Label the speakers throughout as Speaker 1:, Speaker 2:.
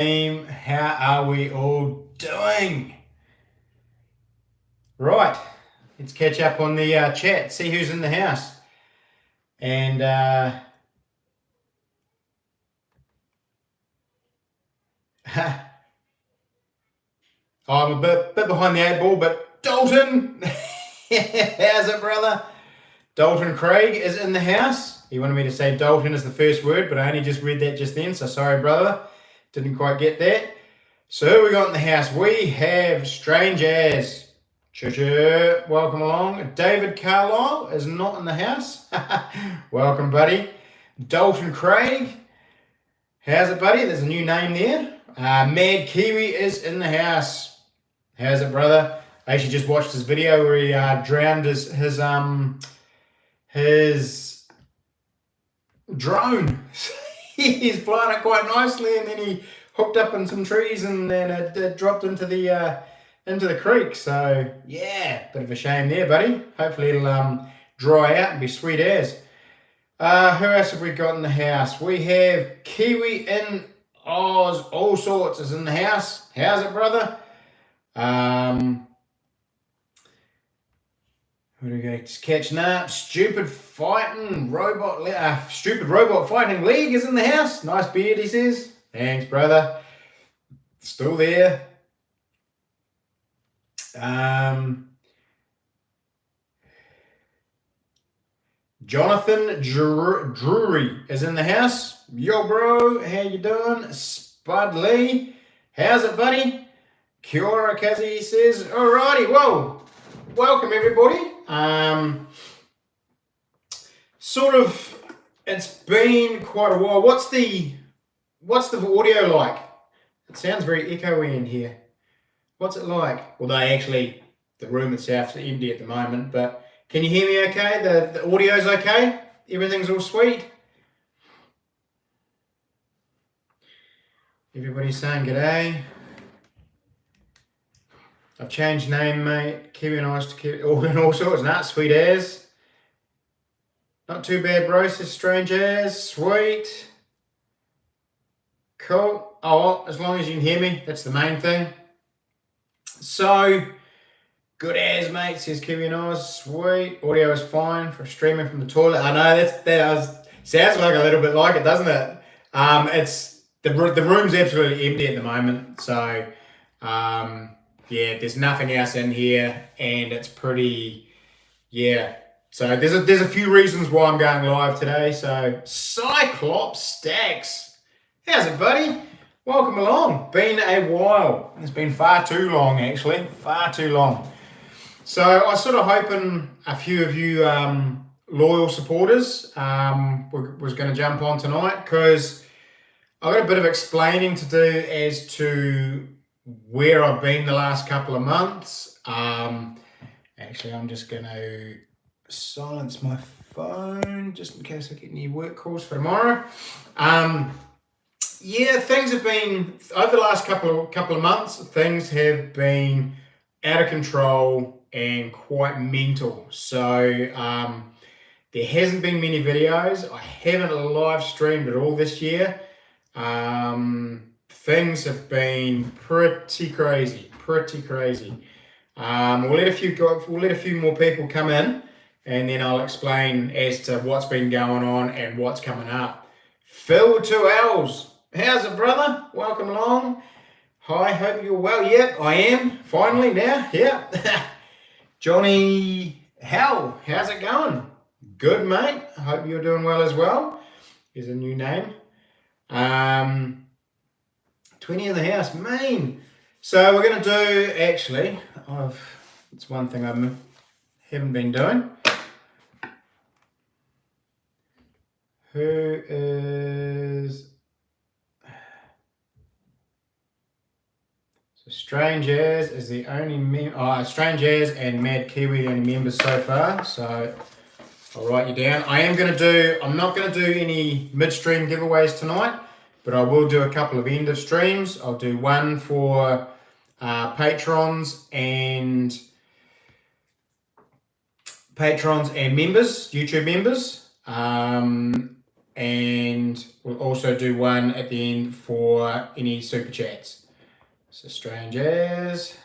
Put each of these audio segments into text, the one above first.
Speaker 1: Team, how are we all doing? Right, let's catch up on the chat, see who's in the house. And I'm a bit behind the 8 ball, but Dalton, how's it, brother? Dalton Craig is in the house. He wanted me to say Dalton is the first word, but I only just read that just then, so sorry, brother. Didn't quite get that. So who we got in the house? We have Strange As. Welcome along. David Carlisle is not in the house. Welcome, buddy. Dalton Craig. How's it, buddy? There's a new name there. Mad Kiwi is in the house. How's it, brother? I actually just watched his video where he drowned his drone. He's flying it quite nicely, and then he hooked up in some trees, and then it dropped into the creek. So yeah, bit of a shame there, buddy. Hopefully it'll dry out and be sweet as. Who else have we got in the house? We have Kiwi in Oz, all sorts is in the house. How's it, brother? Who do we go? Just catching up. Stupid Robot Fighting League is in the house. Nice beard, he says. Thanks, brother. Still there. Jonathan Drury is in the house. Yo, bro, how you doing? Spud Lee, how's it, buddy? Kia ora, Kazi, he says. Alrighty, whoa. Welcome, everybody. It's been quite a while. What's the audio like? It sounds very echoey in here. What's it like? Although actually the room itself is empty at the moment, but can you hear me okay? The audio's okay? Everything's all sweet? Everybody's saying g'day. I've changed name, mate. Kiwi and Ice to Kiwi, all sorts. Nah, sweet as. Not too bad, bro. Says Strange As. Sweet. Cool. Oh, well, as long as you can hear me, that's the main thing. So, good as, mate, says Kiwi and Oz. Sweet. Audio is fine for streaming from the toilet. I know sounds like a little bit like it, doesn't it? It's the room's absolutely empty at the moment. So, yeah, there's nothing else in here, and it's pretty, yeah. So there's a few reasons why I'm going live today. So Cyclops Stacks, how's it, buddy? Welcome along. Been a while. It's been far too long, actually. Far too long. So I was sort of hoping a few of you loyal supporters was going to jump on tonight, because I've got a bit of explaining to do as to where I've been the last couple of months. Actually, I'm just going to silence my phone just in case I get any work calls for tomorrow. Yeah, things have been, over the last couple of months, things have been out of control and quite mental. So there hasn't been many videos. I haven't live streamed at all this year. Things have been pretty crazy. We'll let a few more people come in, and then I'll explain as to what's been going on and what's coming up. Phil 2Ls, how's it, brother? Welcome along. Hi, hope you're well. Yep, I am. Finally now. Yep. Johnny Hell, how's it going? Good, mate. I hope you're doing well as well. Here's a new name. 20 in the house, Maine. So we're going to do, actually, it's one thing I haven't been doing. Who is... So Strange As is the only Strange As and Mad Kiwi, the only members so far. So I'll write you down. I'm not going to do any midstream giveaways tonight, but I will do a couple of end of streams. I'll do one for patrons and members, YouTube members. and we'll also do one at the end for any super chats. So Strange As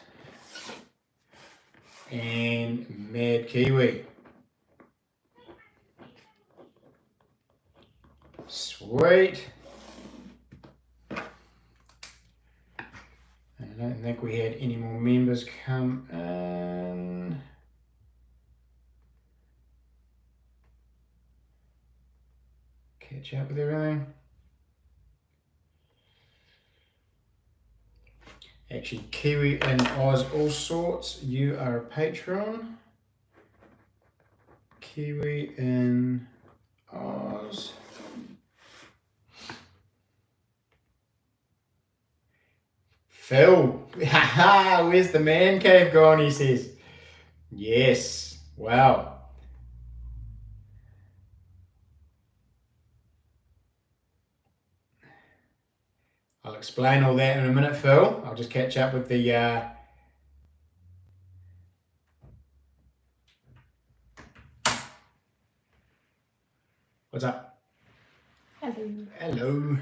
Speaker 1: and Mad Kiwi. Sweet. And I don't think we had any more members come in. Catch up with everything. Actually, Kiwi in Oz All Sorts, you are a patron. Kiwi in Oz. Phil, where's the man cave gone, he says. Yes, wow. I'll explain all that in a minute, Phil. I'll just catch up with the... What's up?
Speaker 2: Hello.
Speaker 1: Hello.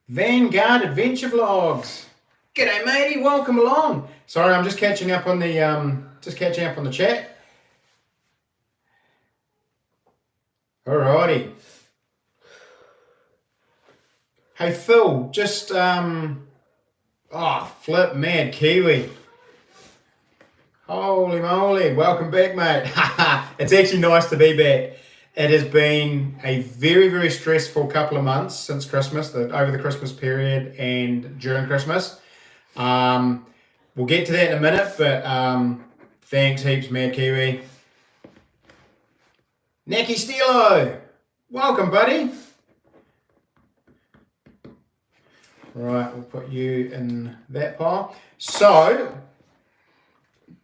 Speaker 1: Vanguard Adventure Vlogs. G'day, matey. Welcome along. Sorry, I'm just catching up on the chat. Alrighty. Hey Phil, just flip Mad Kiwi. Holy moly, welcome back, mate. It's actually nice to be back. It has been a very, very stressful couple of months since Christmas, over the Christmas period and during Christmas. We'll get to that in a minute, but thanks heaps, Mad Kiwi. Naki Stilo, welcome, buddy. Right, we'll put you in that pile. So,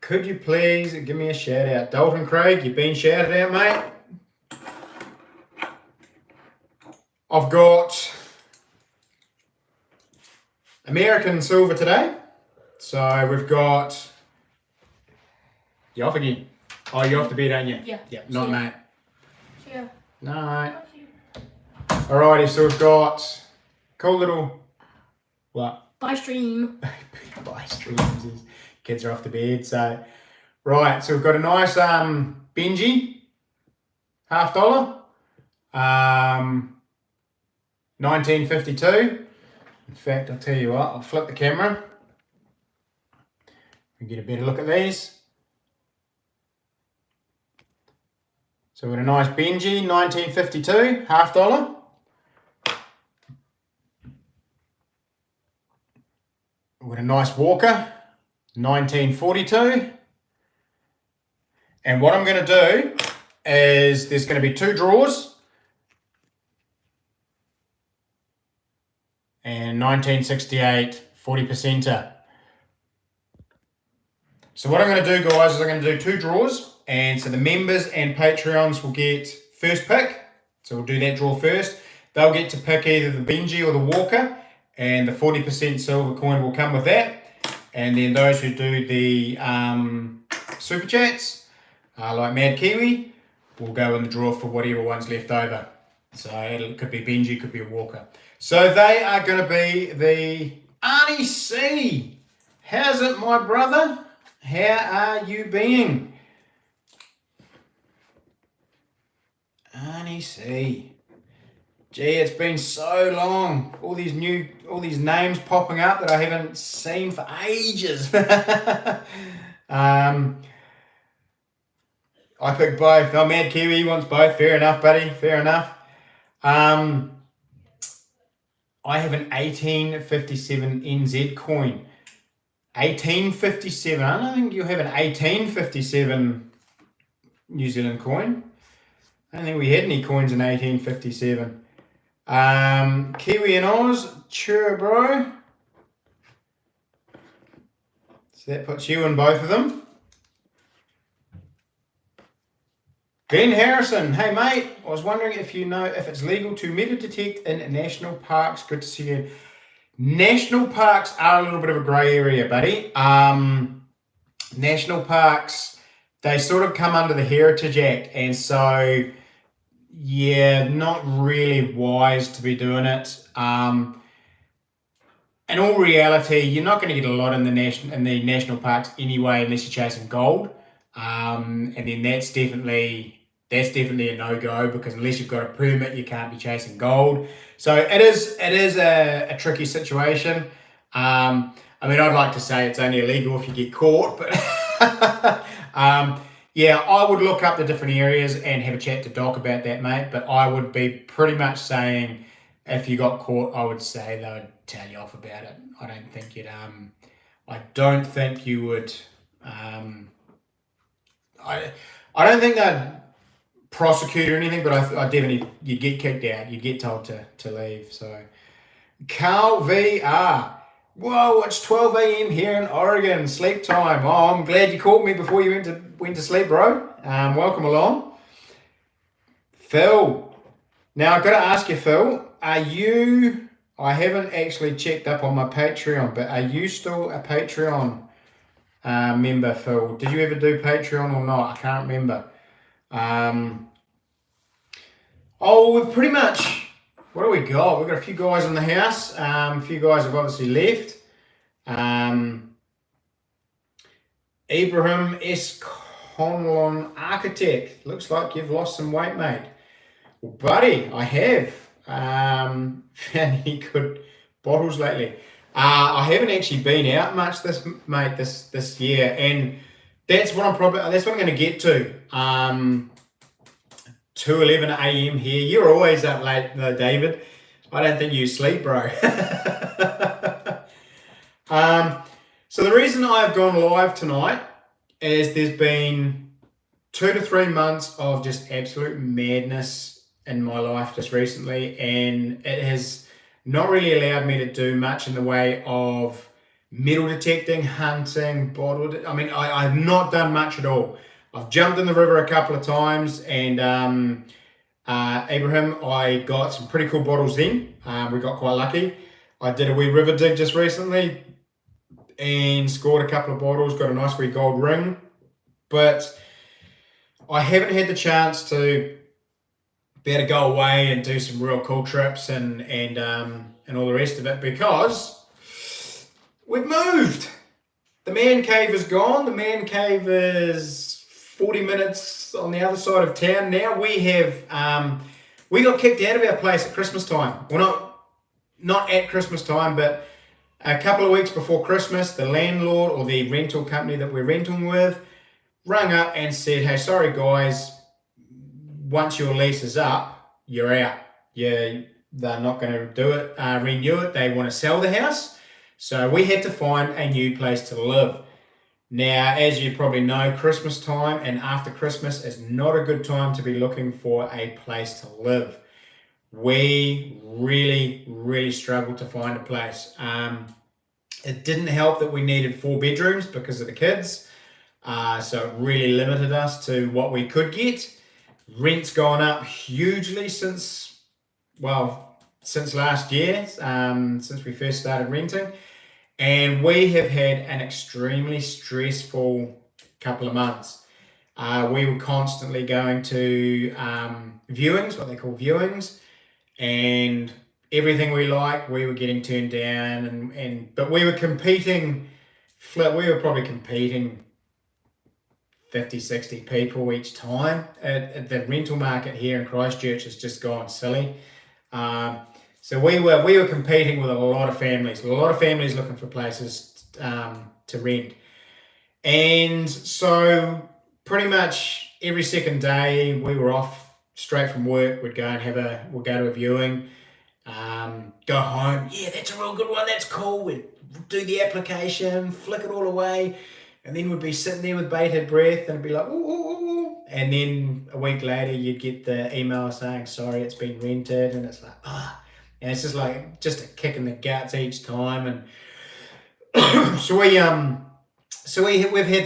Speaker 1: could you please give me a shout out? Dalton Craig, you've been shouted out, mate. I've got American silver today. So we've got... You off again? Oh, you're off to bed, aren't you?
Speaker 2: Yeah.
Speaker 1: Yeah, not mate.
Speaker 2: Yeah.
Speaker 1: No. Alrighty, so we've got cool little... What?
Speaker 2: Buy stream.
Speaker 1: Buy streams. Kids are off to bed, so... Right, so we've got a nice Benji. $50. 1952. In fact, I'll tell you what, I'll flip the camera and get a better look at these. So we've got a nice Benji, 1952, $50. We've got a nice Walker, 1942. And what I'm going to do is there's going to be two draws. And 1968 40%er. So what I'm going to do, guys, is I'm going to do two draws, and so the members and Patreons will get first pick. So we'll do that draw first. They'll get to pick either the Benji or the Walker, and the 40% silver coin will come with that. And then those who do the super chats, like Mad Kiwi, will go in the draw for whatever one's left over. So it could be Benji, could be a Walker. So they are going to be the Arnie C. How's it, my brother? How are you being? Arnie C. Gee, it's been so long. All these names popping up that I haven't seen for ages. I picked both. Oh, Mad Kiwi wants both. Fair enough, buddy. Fair enough. I have an 1857 NZ coin. 1857. I don't think you have an 1857 New Zealand coin. I don't think we had any coins in 1857. Kiwi and Oz. Sure, bro. So that puts you in both of them. Ben Harrison, hey mate, I was wondering if you know if it's legal to metal detect in national parks. Good to see you. National parks are a little bit of a grey area, buddy. National parks they sort of come under the Heritage Act, and so yeah, not really wise to be doing it. In all reality, you're not going to get a lot in the national parks anyway, unless you're chasing gold. And then that's definitely a no-go, because unless you've got a permit, you can't be chasing gold. So it is a tricky situation. I mean, I'd like to say it's only illegal if you get caught, but yeah, I would look up the different areas and have a chat to Doc about that, mate. But I would be pretty much saying, if you got caught, I would say they would tell you off about it. I don't think you would. I don't think they'd prosecute or anything, but I definitely, you'd get kicked out. You'd get told to leave. So, Carl VR. Whoa, it's 12 a.m. here in Oregon. Sleep time. Oh, I'm glad you caught me before you went to sleep, bro. Welcome along. Phil. Now, I've got to ask you, Phil, I haven't actually checked up on my Patreon, but are you still a Patreon member, Phil? Did you ever do Patreon or not? I can't remember. We've pretty much, what do we got? We've got a few guys in the house. A few guys have obviously left. Ibrahim S. Conlon Architect. Looks like you've lost some weight, mate. Well, buddy, I have. Found any good bottles lately. I haven't actually been out much this year, and that's what I'm going to get to. 2:11 a.m. here. You're always up late though, David. I don't think you sleep, bro. So the reason I've gone live tonight is there's been 2 to 3 months of just absolute madness in my life just recently, and it has not really allowed me to do much in the way of metal detecting, hunting, I have not done much at all. I've jumped in the river a couple of times, and Abraham, I got some pretty cool bottles then. We got quite lucky. I did a wee river dig just recently and scored a couple of bottles, got a nice wee gold ring, but I haven't had the chance to be able to go away and do some real cool trips and all the rest of it, because we've moved. The man cave is gone. The man cave is 40 minutes on the other side of town now. We got kicked out of our place at Christmas time. Well, not at Christmas time, but a couple of weeks before Christmas, the landlord or the rental company that we're renting with rang up and said, hey, sorry guys, once your lease is up, you're out. They're not going to do it, renew it. They want to sell the house. So we had to find a new place to live. Now, as you probably know, Christmas time and after Christmas is not a good time to be looking for a place to live. We really, really struggled to find a place. It didn't help that we needed 4 bedrooms because of the kids. So it really limited us to what we could get. Rent's gone up hugely since last year, since we first started renting. And we have had an extremely stressful couple of months. We were constantly going to viewings, what they call viewings, and everything we liked, we were getting turned down. But we were competing, we were probably competing 50, 60 people each time. The rental market here in Christchurch has just gone silly. So we were competing with a lot of families looking for places to rent. And so pretty much every second day we were off straight from work. We'd go to a viewing, go home. Yeah, that's a real good one. That's cool. We'd do the application, flick it all away. And then we'd be sitting there with bated breath and it'd be like, ooh, ooh, ooh. And then a week later, you'd get the email saying, sorry, it's been rented. And it's like, and it's just like, just a kick in the guts each time. And so we've had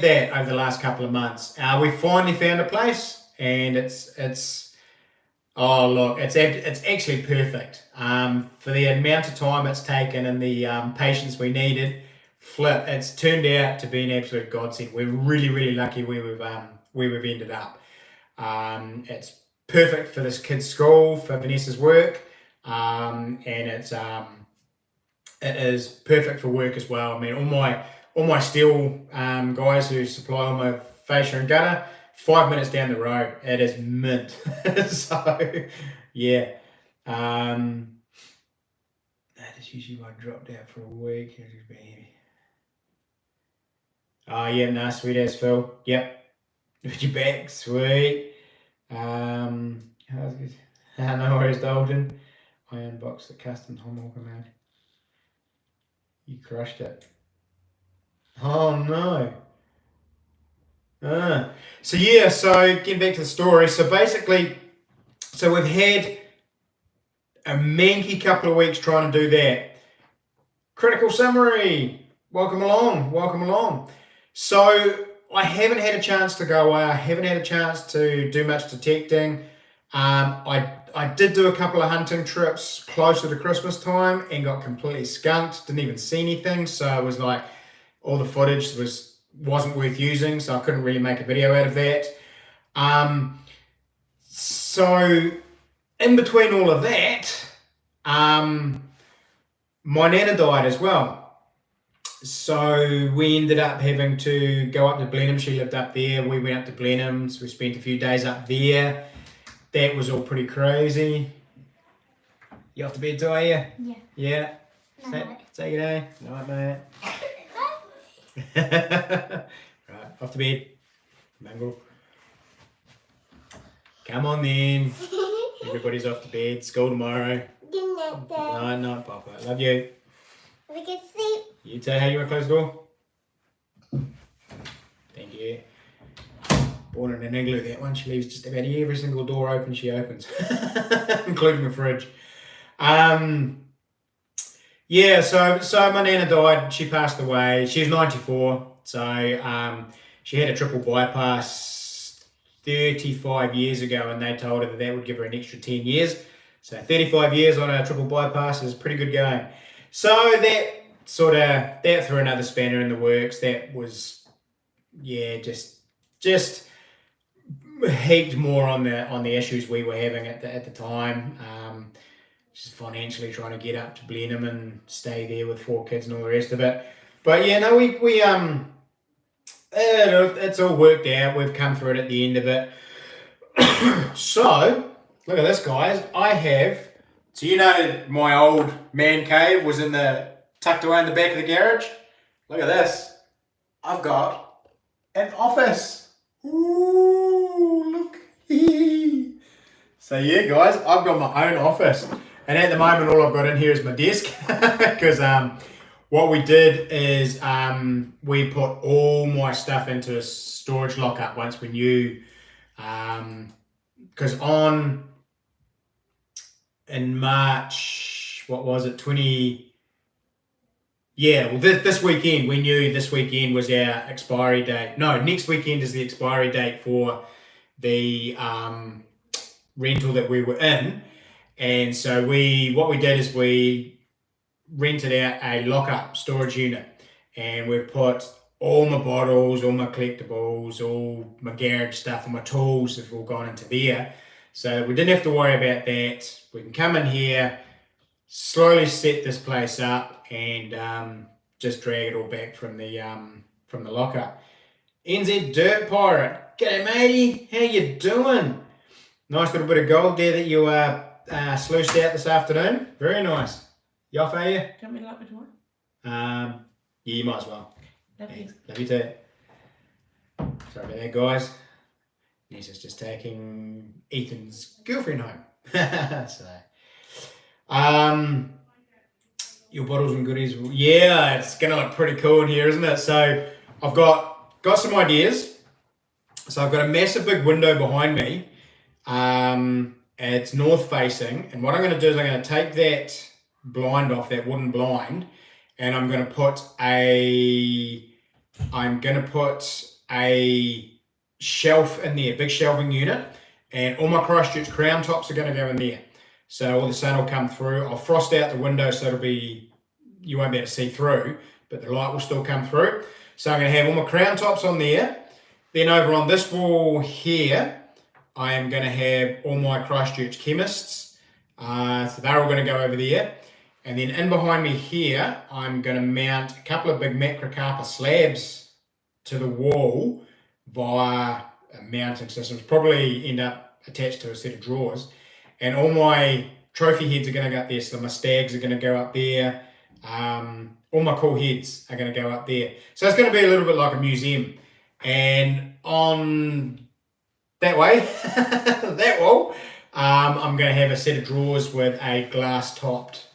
Speaker 1: that over the last couple of months. We finally found a place, and it's actually perfect. For the amount of time it's taken and the patience we needed, it's turned out to be an absolute godsend. We're really, really lucky where where we've ended up. It's perfect for this kid's school, for Vanessa's work, and it is perfect for work as well. I mean, all my steel guys who supply all my fascia and gutter, 5 minutes down the road. It is mint. So, yeah. That is usually why I dropped out for a week. Oh, yeah, no, sweet as Phil. Yep. With your back, sweet. How's good? No worries, Dalton. I unboxed the custom Homewalker man. You crushed it. Oh no. So yeah, so getting back to the story. So basically, we've had a manky couple of weeks trying to do that. Critical summary. Welcome along. So I haven't had a chance to go away. I haven't had a chance to do much detecting. I did do a couple of hunting trips closer to Christmas time and got completely skunked. Didn't even see anything. So it was like all the footage wasn't worth using. So I couldn't really make a video out of that. So in between all of that, my nana died as well. So we ended up having to go up to Blenheim. She lived up there. We went up to Blenheim. So we spent a few days up there. That was all pretty crazy. You off to bed too, are you?
Speaker 2: Yeah.
Speaker 1: Yeah?
Speaker 2: Night.
Speaker 1: Say good day. Night, mate. Right, off to bed. Mangle. Come on then. Everybody's off to bed. School tomorrow.
Speaker 2: Good night, Dad.
Speaker 1: Night, Papa. Love you.
Speaker 2: Have a good sleep.
Speaker 1: You too. How you want to close the door? Thank you. Born in an igloo, that one. She leaves just about every single door open she opens, including the fridge. Yeah, so my nana died. She passed away. She was 94. So she had a triple bypass 35 years ago, and they told her that would give her an extra 10 years. So 35 years on a triple bypass is pretty good going. So that threw another spanner in the works. That was, yeah, just heaped more on the issues we were having at the time. Just financially trying to get up to Blenheim and stay there with 4 kids and all the rest of it. But yeah, no, we it's all worked out. We've come through it at the end of it. So look at this, guys. So you know my old man cave was tucked away in the back of the garage. Look at this. I've got an office. Ooh, look. So yeah, guys, I've got my own office. And at the moment, all I've got in here is my desk. Because what we did is we put all my stuff into a storage lockup once we knew. Because in March, what was it, this weekend, we knew this weekend was our expiry date. No, next weekend is the expiry date for the rental that we were in. And so what we did is we rented out a lockup storage unit, and we've put all my bottles, all my collectibles, all my garage stuff, and my tools have all gone into there. So we didn't have to worry about that. We can come in here, slowly set this place up, and just drag it all back from the lockup. NZ Dirt Pirate, g'day matey, how you doing? Nice little bit of gold there that you sluiced out this afternoon. Very nice. You off, are you?
Speaker 3: Do you want me to lock the door?
Speaker 1: Yeah, you might as well.
Speaker 3: Love you.
Speaker 1: Love you too. Sorry about that, guys. Nessa's just taking Ethan's girlfriend home. So, your bottles and goodies. Yeah, it's gonna look pretty cool in here, isn't it? So I've got some ideas. So I've got a massive big window behind me. It's north facing, and what I'm going to do is I'm going to take that blind off, that wooden blind, and I'm going to put a shelf in there, big shelving unit, and all my Christchurch crown tops are going to go in there. So all the sun will come through. I'll frost out the window so you won't be able to see through, but the light will still come through. So I'm going to have all my crown tops on there, Then over on this wall here, I am going to have all my Christchurch chemists. So they're all going to go over there. And then in behind me here, I'm going to mount a couple of big macrocarpa slabs to the wall via a mounting system. Probably end up attached to a set of drawers. And all my trophy heads are going to go up there. So my stags are going to go up there. All my cool heads are going to go up there. So it's going to be a little bit like a museum. And on that way, that wall, I'm going to have a set of drawers with a glass-topped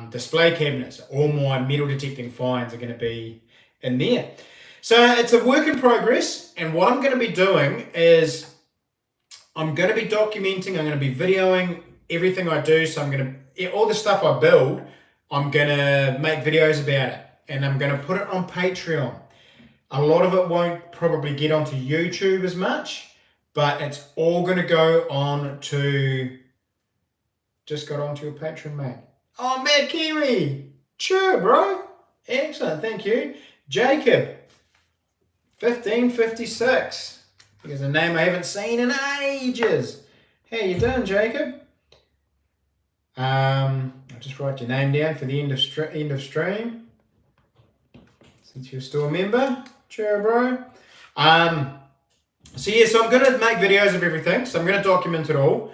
Speaker 1: display cabinet. So all my metal detecting finds are going to be in there. So it's a work in progress. And what I'm going to be doing is I'm going to be documenting, I'm going to be videoing everything I do. So I'm going to, all the stuff I build, I'm going to make videos about it. And I'm going to put it on Patreon. A lot of it won't probably get onto YouTube as much, but it's all going to go on to, just got onto your Patreon, mate. Oh, Mad Kiwi. Sure, bro. Excellent, thank you. Jacob, 1556. Here's a name I haven't seen in ages. How you doing, Jacob? I'll just write your name down for the end of stream. Since you're still a member. Sure, bro. So I'm going to make videos of everything. So I'm going to document it all.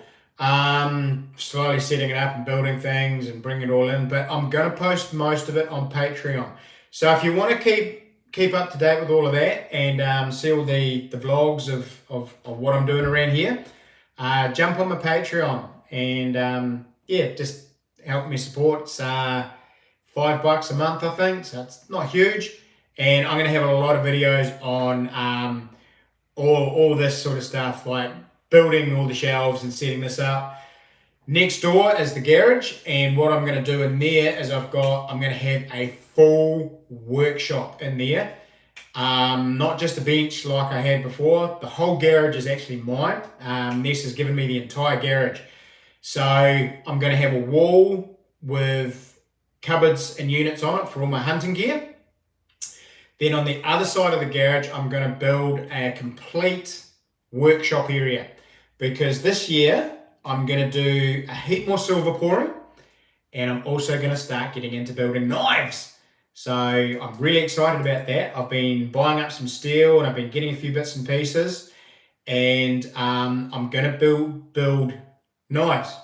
Speaker 1: Slowly setting it up and building things and bring it all in. But I'm going to post most of it on Patreon. So if you want to keep up to date with all of that and see all the vlogs of what I'm doing around here, jump on my Patreon and just help me support. It's $5 a month, I think. So it's not huge. And I'm going to have a lot of videos on all this sort of stuff, like building all the shelves and setting this up. Next door is the garage, and what I'm going to do in there is I'm going to have a full workshop in there. Not just a bench like I had before. The whole garage is actually mine. Ness has given me the entire garage. So I'm going to have a wall with cupboards and units on it for all my hunting gear. Then on the other side of the garage, I'm going to build a complete workshop area because this year I'm going to do a heap more silver pouring and I'm also going to start getting into building knives. So I'm really excited about that. I've been buying up some steel and I've been getting a few bits and pieces and I'm going to build knives.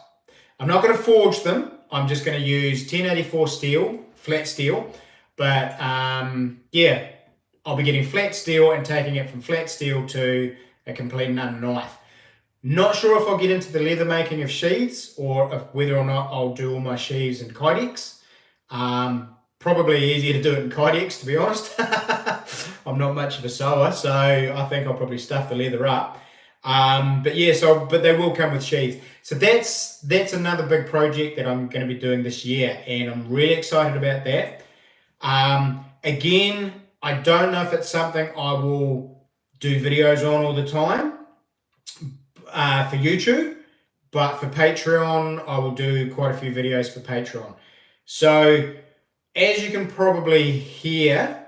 Speaker 1: I'm not going to forge them. I'm just going to use 1084 steel, flat steel. But I'll be getting flat steel and taking it from flat steel to a complete and utter knife. Not sure if I'll get into the leather making of sheaths or whether or not I'll do all my sheaths in Kydex. Probably easier to do it in Kydex, to be honest. I'm not much of a sewer, so I think I'll probably stuff the leather up. But they will come with sheaths. So that's another big project that I'm going to be doing this year, and I'm really excited about that. Again, I don't know if it's something I will do videos on all the time for YouTube, but for Patreon, I will do quite a few videos for Patreon. So as you can probably hear,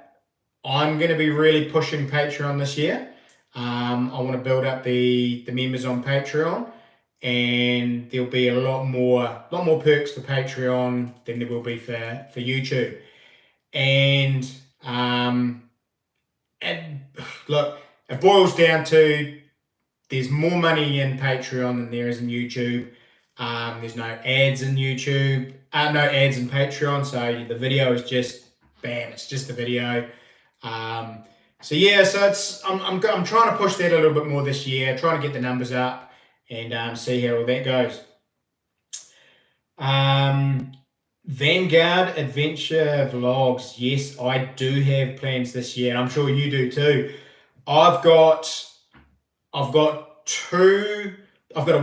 Speaker 1: I'm going to be really pushing Patreon this year. I want to build up the members on Patreon, and there'll be a lot more perks for Patreon than there will be for YouTube. And look, it boils down to there's more money in Patreon than there is in YouTube. There's no ads in YouTube, no ads in Patreon, so the video is just bam, it's just the video. So I'm trying to push that a little bit more this year, trying to get the numbers up and see how all that goes. Vanguard Adventure Vlogs. Yes, I do have plans this year, and I'm sure you do too. I've got a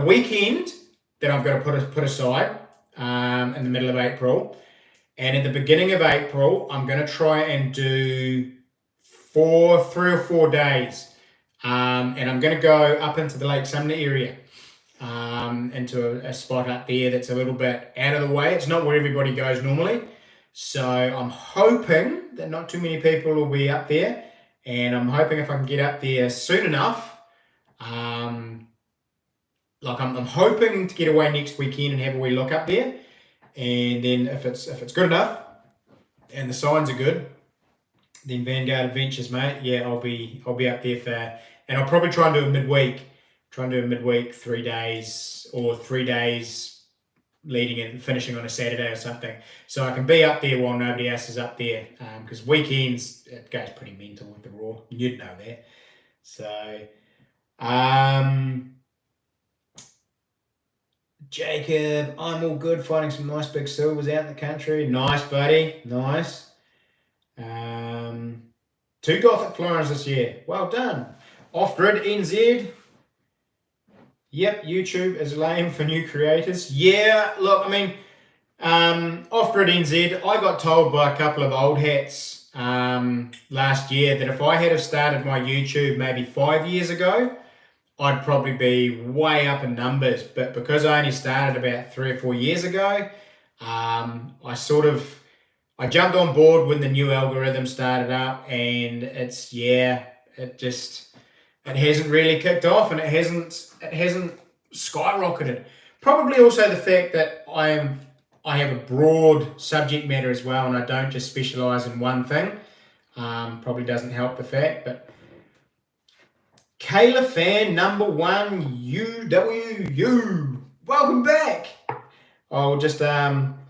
Speaker 1: weekend that I've got to put aside in the middle of April, and at the beginning of April, I'm going to try and do 3 or 4 days, and I'm going to go up into the Lake Sumner area. Into a spot up there that's a little bit out of the way. It's not where everybody goes normally. So I'm hoping that not too many people will be up there. and I'm hoping if I can get up there soon enough, like I'm hoping to get away next weekend and have a wee look up there, and then if it's good enough and the signs are good, then Vanguard Adventures, mate. Yeah, I'll be up there for, and I'll probably try and do a midweek. 3 days or 3 days leading and finishing on a Saturday or something, so I can be up there while nobody else is up there. Because weekends it goes pretty mental with the raw. You'd know that. So, Jacob, I'm all good. Finding some nice big silvers out in the country. Nice, buddy. Nice. 2 Gothic Florins this year. Well done. Off-grid NZ. Yep, YouTube is lame for new creators. Yeah, look, I mean, Off-grid NZ, I got told by a couple of old hats last year that if I had have started my YouTube maybe 5 years ago, I'd probably be way up in numbers. But because I only started about 3 or 4 years ago, I jumped on board when the new algorithm started up, and it hasn't really kicked off, and it hasn't skyrocketed. Probably also the fact that I have a broad subject matter as well, and I don't just specialize in one thing. Probably doesn't help the fact, but Kayla fan number 1 UWU, welcome back. I'll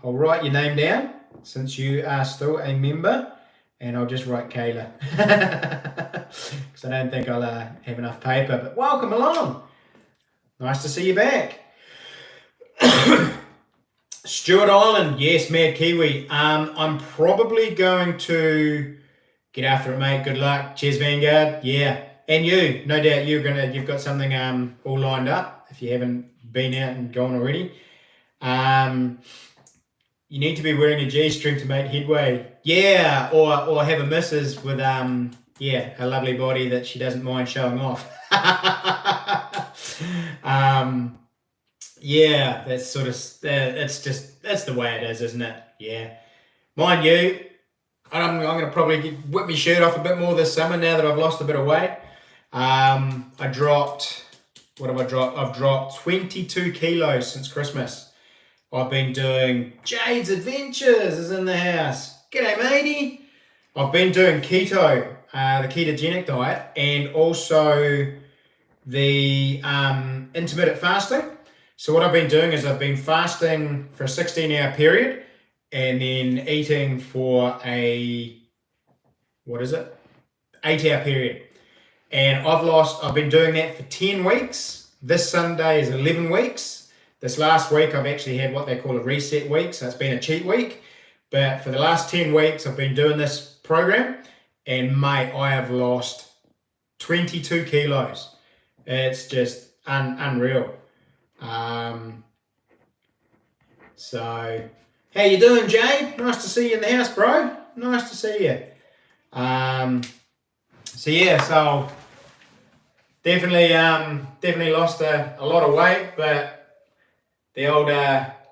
Speaker 1: write your name down since you are still a member, and I'll just write Kayla because I don't think I'll have enough paper. But welcome along. Nice to see you back. Stewart Island, yes, Mad Kiwi. I'm probably going to get after it, mate. Good luck. Cheers, Vanguard. Yeah, and you, no doubt, you've got something all lined up if you haven't been out and gone already. You need to be wearing a G-string to make headway. Yeah, or have a missus with a lovely body that she doesn't mind showing off. Yeah, that's sort of that's the way it is, isn't it? Yeah, mind you, I'm going to probably whip my shirt off a bit more this summer now that I've lost a bit of weight. I've dropped 22 kilos since Christmas. I've been doing Jade's Adventures is in the house. G'day, matey. I've been doing keto, the ketogenic diet, and also the intermittent fasting. So what I've been doing is I've been fasting for a 16-hour period and then eating for a 8-hour period. And I've been doing that for 10 weeks. This Sunday is 11 weeks. This last week, I've actually had what they call a reset week, so it's been a cheat week. But for the last 10 weeks, I've been doing this program, and mate, I have lost 22 kilos. It's just unreal. So, how you doing, Jade? Nice to see you in the house, bro. Nice to see you. So definitely lost a lot of weight, but the old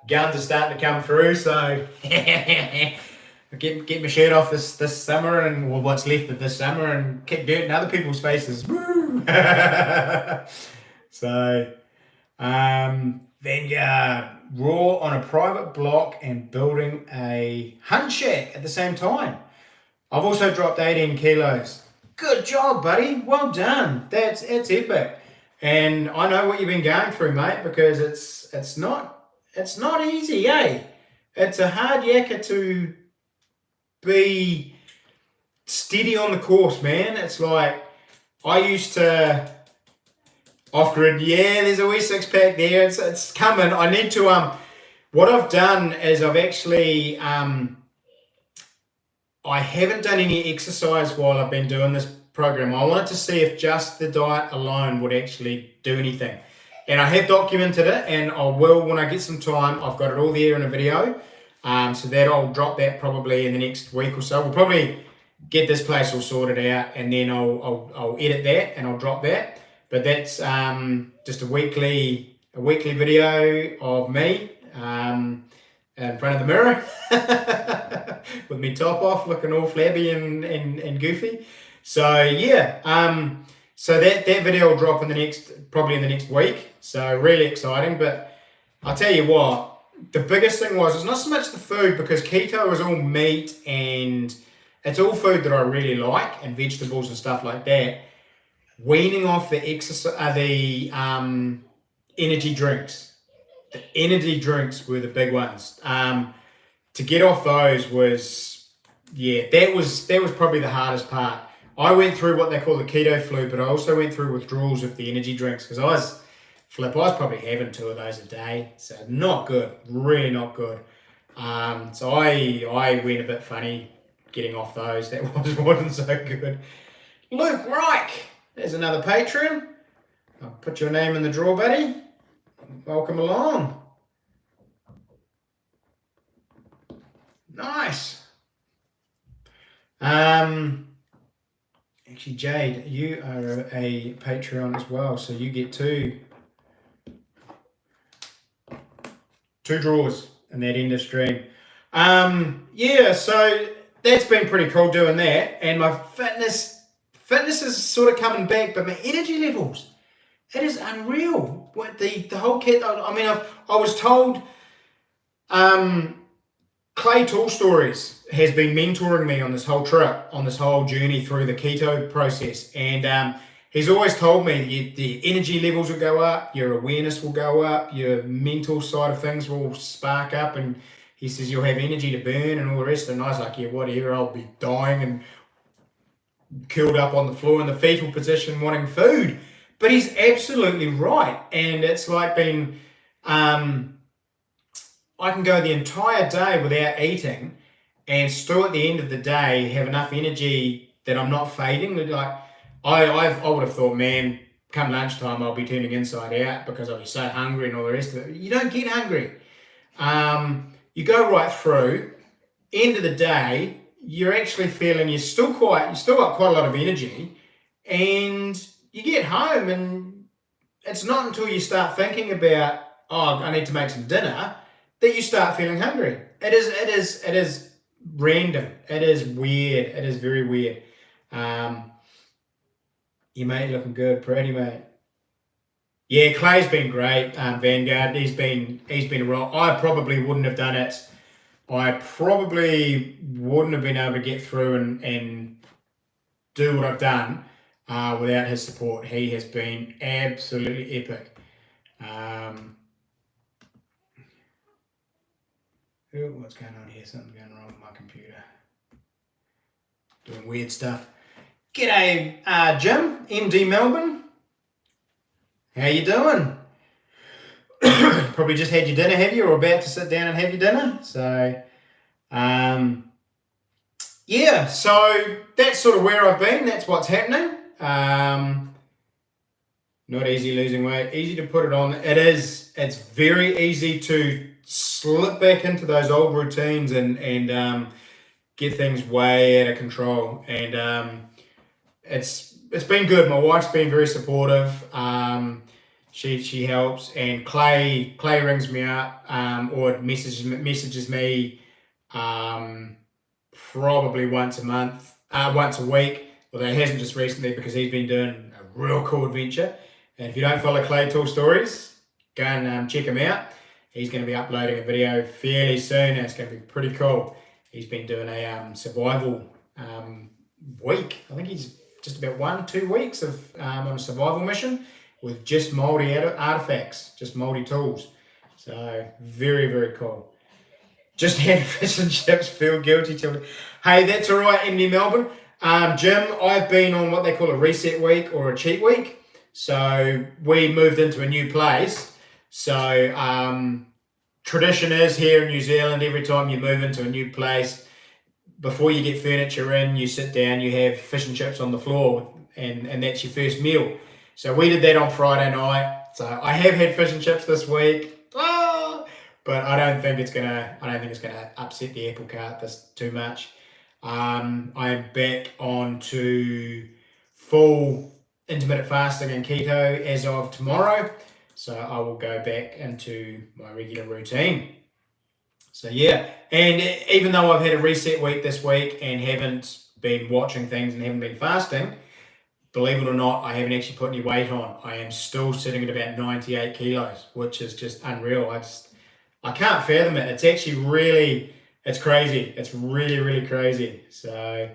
Speaker 1: guns are starting to come through, so get my shirt off this summer, and what's left of this summer, and kick dirt in other people's faces. Woo! So, Vanguard, raw on a private block and building a hunt shack at the same time. I've also dropped 18 kilos. Good job, buddy. Well done. That's epic. And I know what you've been going through, mate, because it's not easy, eh? It's a hard yakka to be steady on the course, man. It's like I used to off-grid. Yeah, there's a wee six-pack there. It's coming. I need to what I've done is I've actually I haven't done any exercise while I've been doing this program. I wanted to see if just the diet alone would actually do anything. And I have documented it, and I will when I get some time. I've got it all there in a video. So that I'll drop that probably in the next week or so. We'll probably get this place all sorted out, and then I'll edit that and I'll drop that. But that's just a weekly video of me in front of the mirror with me top off, looking all flabby and goofy. So yeah, so that video will drop probably in the next week. So really exciting. But I'll tell you what, the biggest thing was it's not so much the food, because keto is all meat and it's all food that I really like and vegetables and stuff like that. Weaning off the energy drinks. The energy drinks were the big ones. To get off those was, yeah, that was probably the hardest part. I went through what they call the keto flu, but I also went through withdrawals of the energy drinks, because I was probably having 2 of those a day. So not good, really not good. So I went a bit funny getting off those. That wasn't so good. Luke Reich, there's another patron. I'll put your name in the drawer, buddy. Welcome along. Nice. Actually, Jade, you are a Patreon as well, so you get two drawers in that end of stream. Yeah, so that's been pretty cool doing that, and my fitness is sort of coming back, but my energy levels, it is unreal. What the whole kit. I mean, I was told, Clay Tool Stories has been mentoring me on this whole trip, on this whole journey through the keto process, and he's always told me the energy levels will go up, your awareness will go up, your mental side of things will spark up, and he says you'll have energy to burn and all the rest. And I was like, yeah, whatever, I'll be dying and curled up on the floor in the fetal position wanting food. But he's absolutely right. And it's like being, I can go the entire day without eating and still at the end of the day have enough energy that I'm not fading. Like I would have thought, man, come lunchtime I'll be turning inside out because I'll be so hungry and all the rest of it. You don't get hungry. You go right through. End of the day, you're actually feeling you still got quite a lot of energy, and you get home and it's not until you start thinking about, oh, I need to make some dinner, that you start feeling hungry. It is random. It is weird. It is very weird. You mate looking good, pretty mate. Yeah, Clay's been great. Vanguard, he's been a rock. I probably wouldn't have done it. I probably wouldn't have been able to get through and do what I've done without his support. He has been absolutely epic. What's going on here? Something's going wrong with my computer. Doing weird stuff. G'day, Jim, MD Melbourne. How you doing? Probably just had your dinner, have you? Or about to sit down and have your dinner? So, yeah, so that's sort of where I've been. That's what's happening. Not easy losing weight. Easy to put it on. It is. It's very easy to slip back into those old routines and get things way out of control. And it's been good. My wife's been very supportive. She helps, and Clay rings me up or messages me probably once a week. Although he hasn't just recently, because he's been doing a real cool adventure. And if you don't follow Clay Tool Stories, go and check him out. He's going to be uploading a video fairly soon, and it's going to be pretty cool. He's been doing a survival week. I think he's just about 1-2 weeks of on a survival mission with just mouldy artifacts, just mouldy tools. So very, very cool. Just had fish and chips, feel guilty till. Hey, that's all right, MD Melbourne. Jim, I've been on what they call a reset week or a cheat week. So we moved into a new place. So tradition is here in New Zealand, every time you move into a new place, before you get furniture in, you sit down, you have fish and chips on the floor, and that's your first meal. So we did that on Friday night. So I have had fish and chips this week, but I don't think it's gonna upset the apple cart this too much. I am back onto full intermittent fasting and keto as of tomorrow. So I will go back into my regular routine. So yeah, and even though I've had a reset week this week and haven't been watching things and haven't been fasting, believe it or not, I haven't actually put any weight on. I am still sitting at about 98 kilos, which is just unreal. I can't fathom it. It's actually really, it's crazy. It's really, really crazy. So,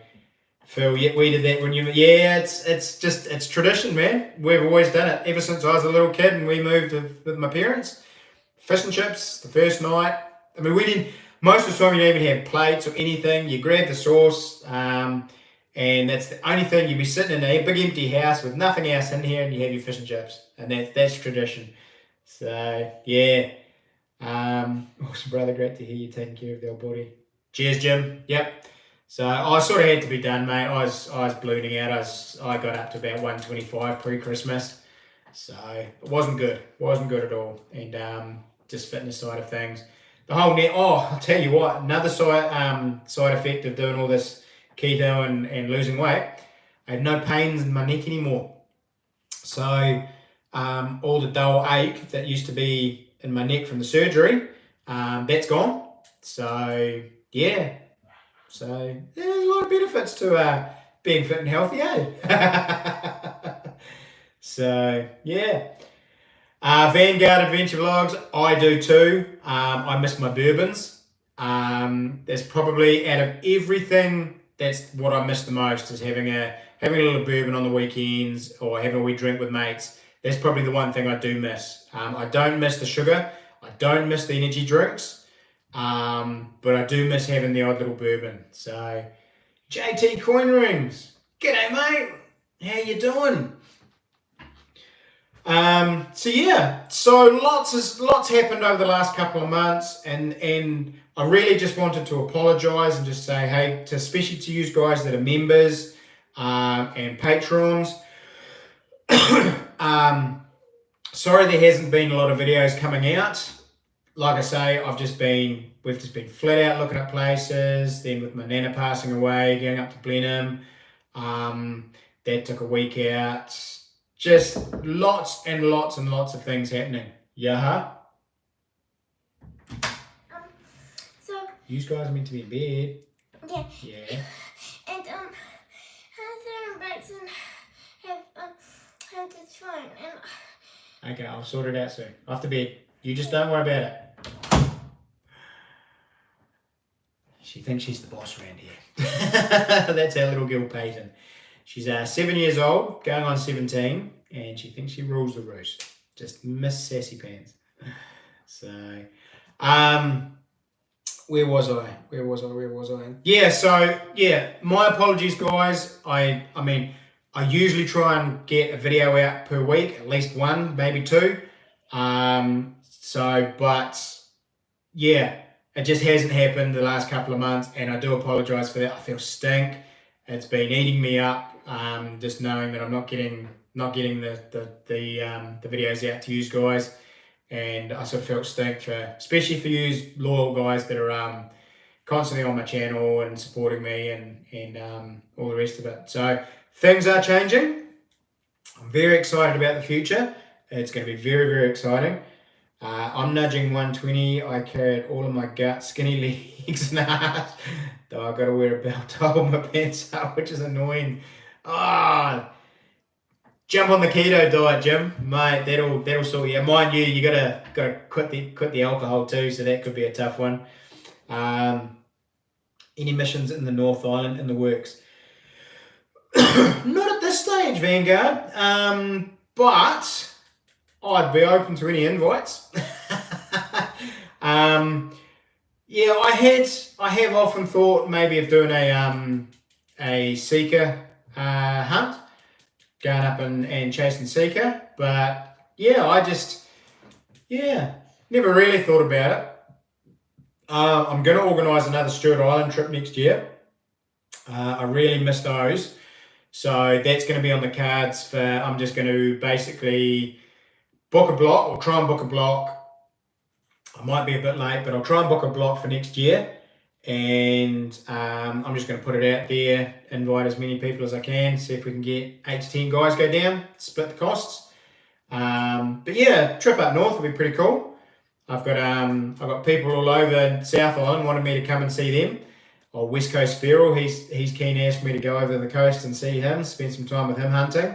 Speaker 1: Phil, yeah, we did that when it's tradition, man. We've always done it ever since I was a little kid and we moved with my parents. Fish and chips the first night. I mean, we didn't, most of the time you don't even have plates or anything. You grab the sauce, and that's the only thing. You'd be sitting in a big empty house with nothing else in here and you have your fish and chips. And that's tradition. So, yeah. Awesome, brother. Great to hear you taking care of the old body. Cheers, Jim. Yep. So I sort of had to be done, mate. I was ballooning out. I got up to about 125 pre-Christmas. So it wasn't good. Wasn't good at all. And just fitness side of things. The whole net. Oh, I'll tell you what. Another side effect of doing all this keto and losing weight. I had no pains in my neck anymore. So all the dull ache that used to be in my neck from the surgery, that's gone. So yeah. So there's a lot of benefits to being fit and healthy, eh? So yeah. Vanguard Adventure Vlogs, I do too. I miss my bourbons. There's probably, out of everything, that's what I miss the most, is having a little bourbon on the weekends or having a wee drink with mates. That's probably the one thing I do miss. I don't miss the sugar. I don't miss the energy drinks. But I do miss having the odd little bourbon. So, JT Coin Rings. G'day, mate. How you doing? So lots happened over the last couple of months, and I really just wanted to apologise and just say, hey, especially to you guys that are members and patrons. Sorry there hasn't been a lot of videos coming out. Like I say, we've just been flat out looking at places. Then with my nana passing away, going up to Blenheim, that took a week out. Just lots and lots and lots of things happening. Yeah.
Speaker 2: So
Speaker 1: you guys are meant to be in bed.
Speaker 2: yeah.
Speaker 1: Yeah.
Speaker 2: And Heather and Braxton have this phone and.
Speaker 1: Okay, I'll sort it out soon. Off to bed. You just don't worry about it. She thinks she's the boss around here. That's our little girl, Peyton. She's 7 years old, going on 17, and she thinks she rules the roost. Just Miss Sassy Pants. So, where was I? Yeah, my apologies, guys. I mean, I usually try and get a video out per week, at least one, maybe two. But yeah, it just hasn't happened the last couple of months, and I do apologise for that. I feel stink. It's been eating me up. Just knowing that I'm not getting the videos out to you guys, and I sort of felt stink especially for you loyal guys that are constantly on my channel and supporting me and all the rest of it. So things are changing. I'm very excited about the future. It's going to be very, very exciting. I'm nudging 120. I carried all of my gut, skinny legs, and ass. Though I've got to wear a belt to hold my pants up, which is annoying. Jump on the keto diet, Jim, mate. That'll sort you. Mind you, you gotta quit the alcohol too, so that could be a tough one. Any missions in the North Island in the works? Not at this stage, Vanguard. But I'd be open to any invites. Yeah, I have often thought maybe of doing a seeker hunt, going up and chasing seeker, but yeah, never really thought about it. I'm going to organise another Stewart Island trip next year. I really miss those, so that's going to be on the cards I'm just going to basically book a block, or try and book a block. I might be a bit late, but I'll try and book a block for next year. And I'm just going to put it out there, invite as many people as I can, see if we can get 8 to 10 guys go down, split the costs. But yeah, trip up north will be pretty cool. I've got people all over South Island wanting me to come and see them. or West Coast Feral. He's keen as for me to go over the coast and see him, spend some time with him hunting.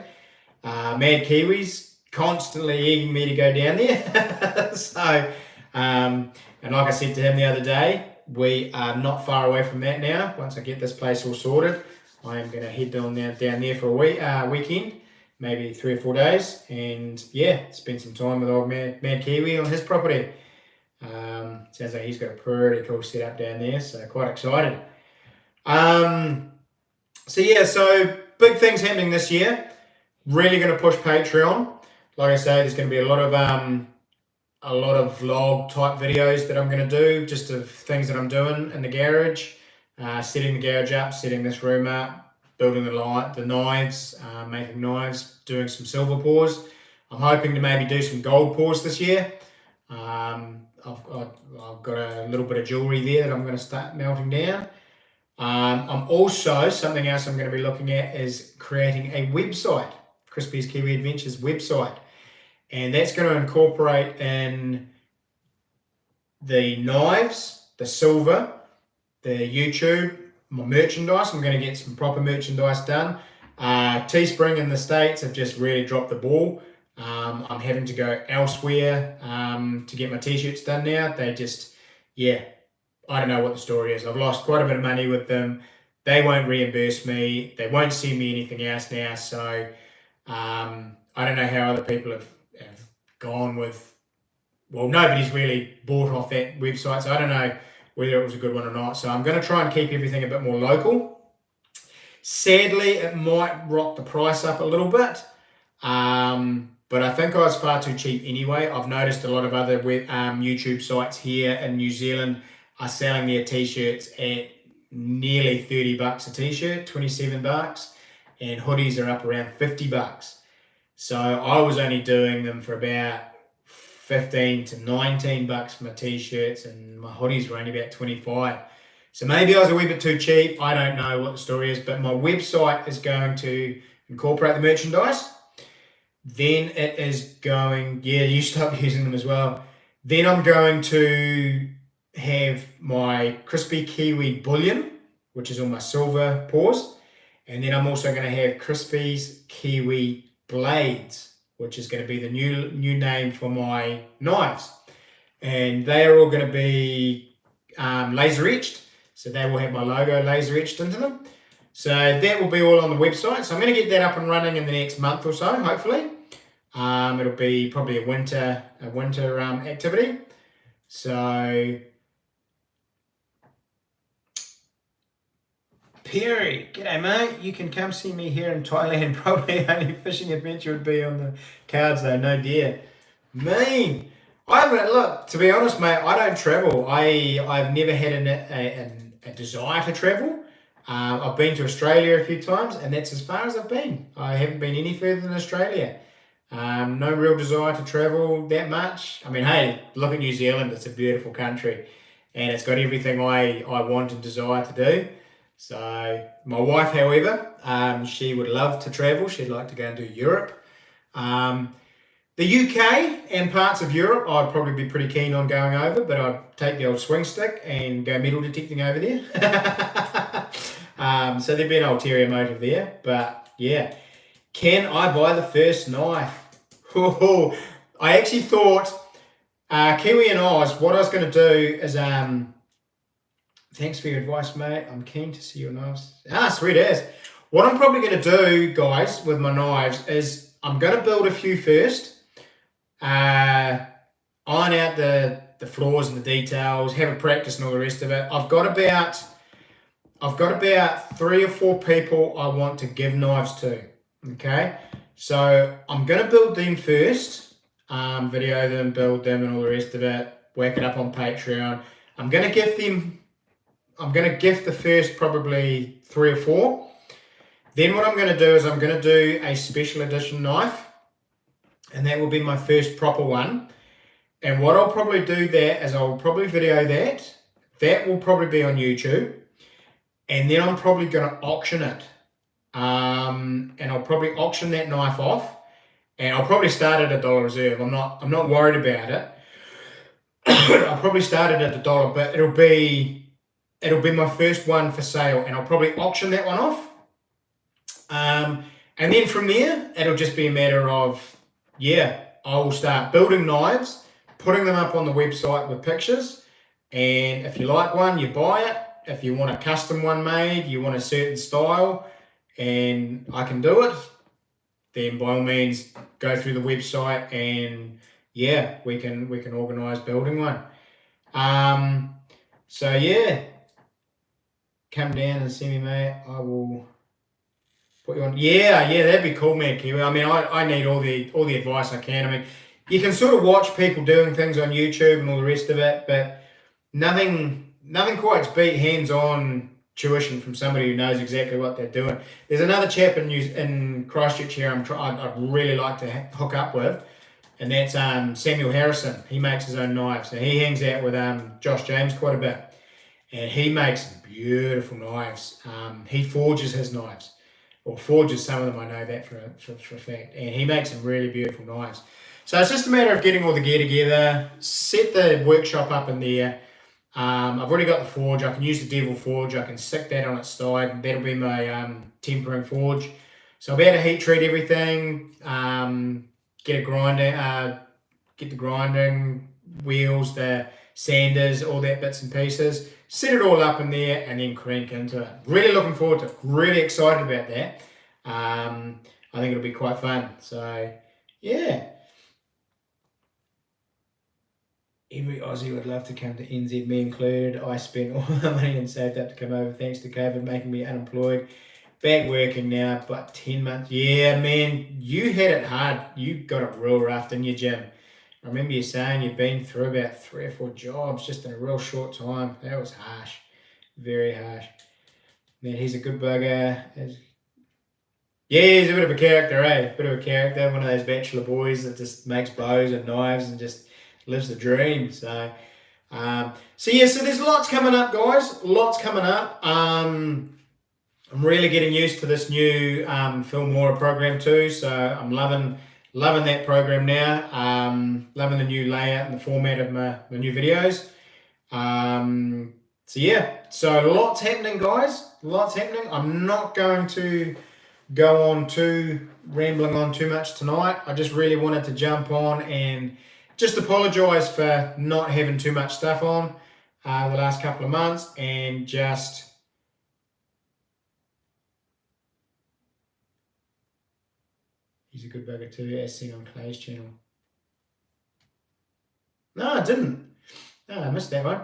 Speaker 1: Mad Kiwis constantly egging me to go down there. So, and like I said to him the other day, we are not far away from that now. Once I get this place all sorted, I am going to head down there for a weekend, maybe 3 or 4 days, and yeah, spend some time with old Mad Kiwi on his property. Sounds like he's got a pretty cool setup down there, so quite excited. So big things happening this year. Really going to push Patreon. Like I say, there's going to be a lot of vlog type videos that I'm going to do, just of things that I'm doing in the garage, setting the garage up, setting this room up, building the knives, making knives, doing some silver pours. I'm hoping to maybe do some gold pours this year. I've got a little bit of jewelry there that I'm going to start melting down. I'm also, something else I'm going to be looking at is creating a website, Chrispys Kiwi Adventures website. And that's going to incorporate in the knives, the silver, the YouTube, my merchandise. I'm going to get some proper merchandise done. Teespring in the States have just really dropped the ball. I'm having to go elsewhere to get my t-shirts done now. They just, I don't know what the story is. I've lost quite a bit of money with them. They won't reimburse me. They won't send me anything else now. So I don't know how other people have gone with, well, nobody's really bought off that website. So I don't know whether it was a good one or not. So I'm going to try and keep everything a bit more local. Sadly, it might rock the price up a little bit. But I think I was far too cheap anyway. I've noticed a lot of other YouTube sites here in New Zealand are selling their t-shirts at nearly $30 a t-shirt, $27, and hoodies are up around $50. So I was only doing them for about $15 to $19 for my t-shirts, and my hoodies were only about $25. So maybe I was a wee bit too cheap. I don't know what the story is, but my website is going to incorporate the merchandise. Then it is going, you stop using them as well. Then I'm going to have my Crispy Kiwi bullion, which is all my silver pours. And then I'm also going to have Chrispys Kiwi blades, which is going to be the new name for my knives. And they are all going to be laser etched. So they will have my logo laser etched into them. So that will be all on the website. So I'm going to get that up and running in the next month or so, hopefully. It'll be probably a winter activity. So Perry, g'day mate. You can come see me here in Thailand. Probably only fishing adventure would be on the cards though. No deer. Mean. Look, to be honest, mate, I don't travel. I've never had a desire to travel. I've been to Australia a few times, and that's as far as I've been. I haven't been any further than Australia. No real desire to travel that much. I mean, hey, look at New Zealand. It's a beautiful country, and it's got everything I want and desire to do. So my wife, however, she would love to travel. She'd like to go and do Europe. The UK and parts of Europe, I'd probably be pretty keen on going over, but I'd take the old swing stick and go metal detecting over there. So there'd be an ulterior motive there, but yeah. Can I buy the first knife? I actually thought, Kiwi and Oz, what I was going to do is, thanks for your advice, mate. I'm keen to see your knives. Sweet as. What I'm probably going to do, guys, with my knives is I'm going to build a few first, iron out the flaws and the details, have a practice and all the rest of it. I've got about 3 or 4 people I want to give knives to. Okay, so I'm going to build them first, video them, build them and all the rest of it, whack it up on Patreon. I'm going to gift the first probably 3 or 4. Then what I'm going to do is I'm going to do a special edition knife, and that will be my first proper one. And what I'll probably do there is I'll probably video that. That will probably be on YouTube. And then I'm probably going to auction it. And I'll probably auction that knife off, and I'll probably start it at $1 reserve. I'm not worried about it. I'll probably start it at $1, but it'll be it'll be my first one for sale, and I'll probably auction that one off. And then from there, it'll just be a matter of, I will start building knives, putting them up on the website with pictures, and if you like one, you buy it. If you want a custom one made, you want a certain style, and I can do it, then by all means go through the website, and we can organise building one. So yeah, come down and see me, mate. I will put you on. Yeah, that'd be cool, man, Kiwi. I mean, I need all the advice I can. I mean, you can sort of watch people doing things on YouTube and all the rest of it, but nothing quite beat hands-on tuition from somebody who knows exactly what they're doing. There's another chap in Christchurch here I'd really like to hook up with, and that's Samuel Harrison. He makes his own knives. So he hangs out with Josh James quite a bit, and he makes some beautiful knives. He forges his knives, or forges some of them. I know that for a fact, and he makes some really beautiful knives. So it's just a matter of getting all the gear together, set the workshop up in there. I've already got the forge. I can use the Devil forge. I can stick that on its side. That'll be my tempering forge. So I'll be able to heat treat everything, get the grinding wheels, the sanders, all that bits and pieces, set it all up in there, and then crank into it. Really looking forward to it. Really excited about that. I think it'll be quite fun. So yeah. Every Aussie would love to come to NZ, me included. I spent all my money and saved up to come over thanks to COVID, making me unemployed. Back working now, but 10 months. Yeah, man, you had it hard. You got it real rough, didn't you, Jim? I remember you saying you've been through about 3 or 4 jobs just in a real short time. That was harsh. Very harsh. Man, he's a good bugger. Yeah, he's a bit of a character, eh? Bit of a character. One of those bachelor boys that just makes bows and knives and just lives the dream. So there's lots coming up, guys. Lots coming up. I'm really getting used to this new Film More program too. So I'm loving that program now. Loving the new layout and the format of my new videos. So lots happening, guys. Lots happening. I'm not going to go on rambling on too much tonight. I just really wanted to jump on and just apologise for not having too much stuff on the last couple of months, and just he's a good bugger too, as seen on Clay's channel. No, I didn't. No, I missed that one.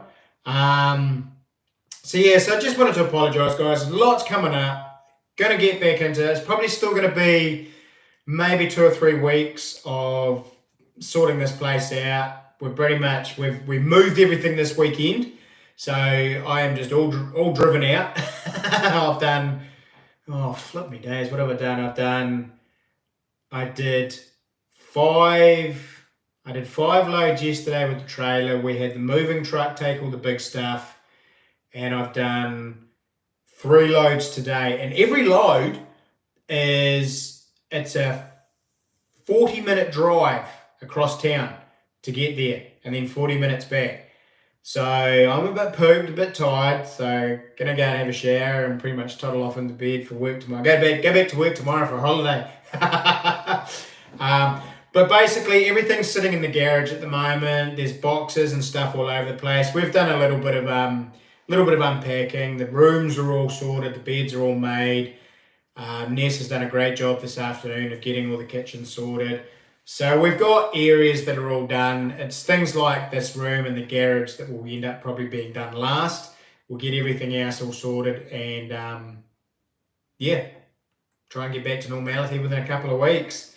Speaker 1: So I just wanted to apologise, guys. Lots coming up. Going to get back into it. It's probably still going to be maybe 2 or 3 weeks of sorting this place out. We're pretty much we've moved everything this weekend, so I am just all driven out. I've done flip me days. What have I done? I did 5 loads yesterday with the trailer. We had the moving truck take all the big stuff, and I've done 3 loads today. And every load it's a 40-minute drive across town to get there, and then 40 minutes back. So I'm a bit pooped, a bit tired, so gonna go and have a shower and pretty much toddle off into bed for work tomorrow. Go back to work tomorrow for a holiday. But basically everything's sitting in the garage at the moment. There's boxes and stuff all over the place. We've done a little bit of unpacking. The rooms are all sorted, the beds are all made. Ness has done a great job this afternoon of getting all the kitchen sorted. So we've got areas that are all done. It's things like this room and the garage that will end up probably being done last. We'll get everything else all sorted, and try and get back to normality within a couple of weeks.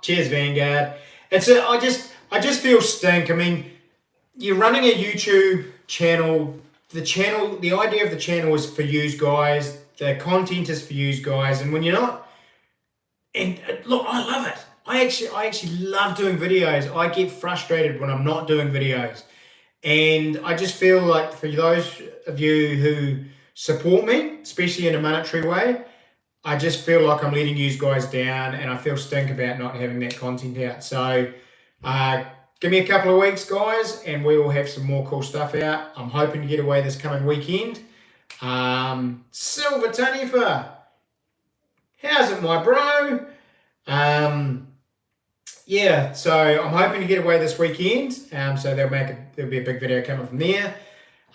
Speaker 1: Cheers, Vanguard. I just feel stink. I mean, you're running a YouTube channel. The idea of the channel is for you guys. The content is for you guys, and when you're not, and look, I love it. I actually love doing videos. I get frustrated when I'm not doing videos, and I just feel like for those of you who support me, especially in a monetary way, I just feel like I'm letting you guys down, and I feel stink about not having that content out. So give me a couple of weeks, guys, and we will have some more cool stuff out. I'm hoping to get away this coming weekend. Silver Tanifa, how's it, my bro? Yeah, so I'm hoping to get away this weekend. So there'll be a big video coming from there.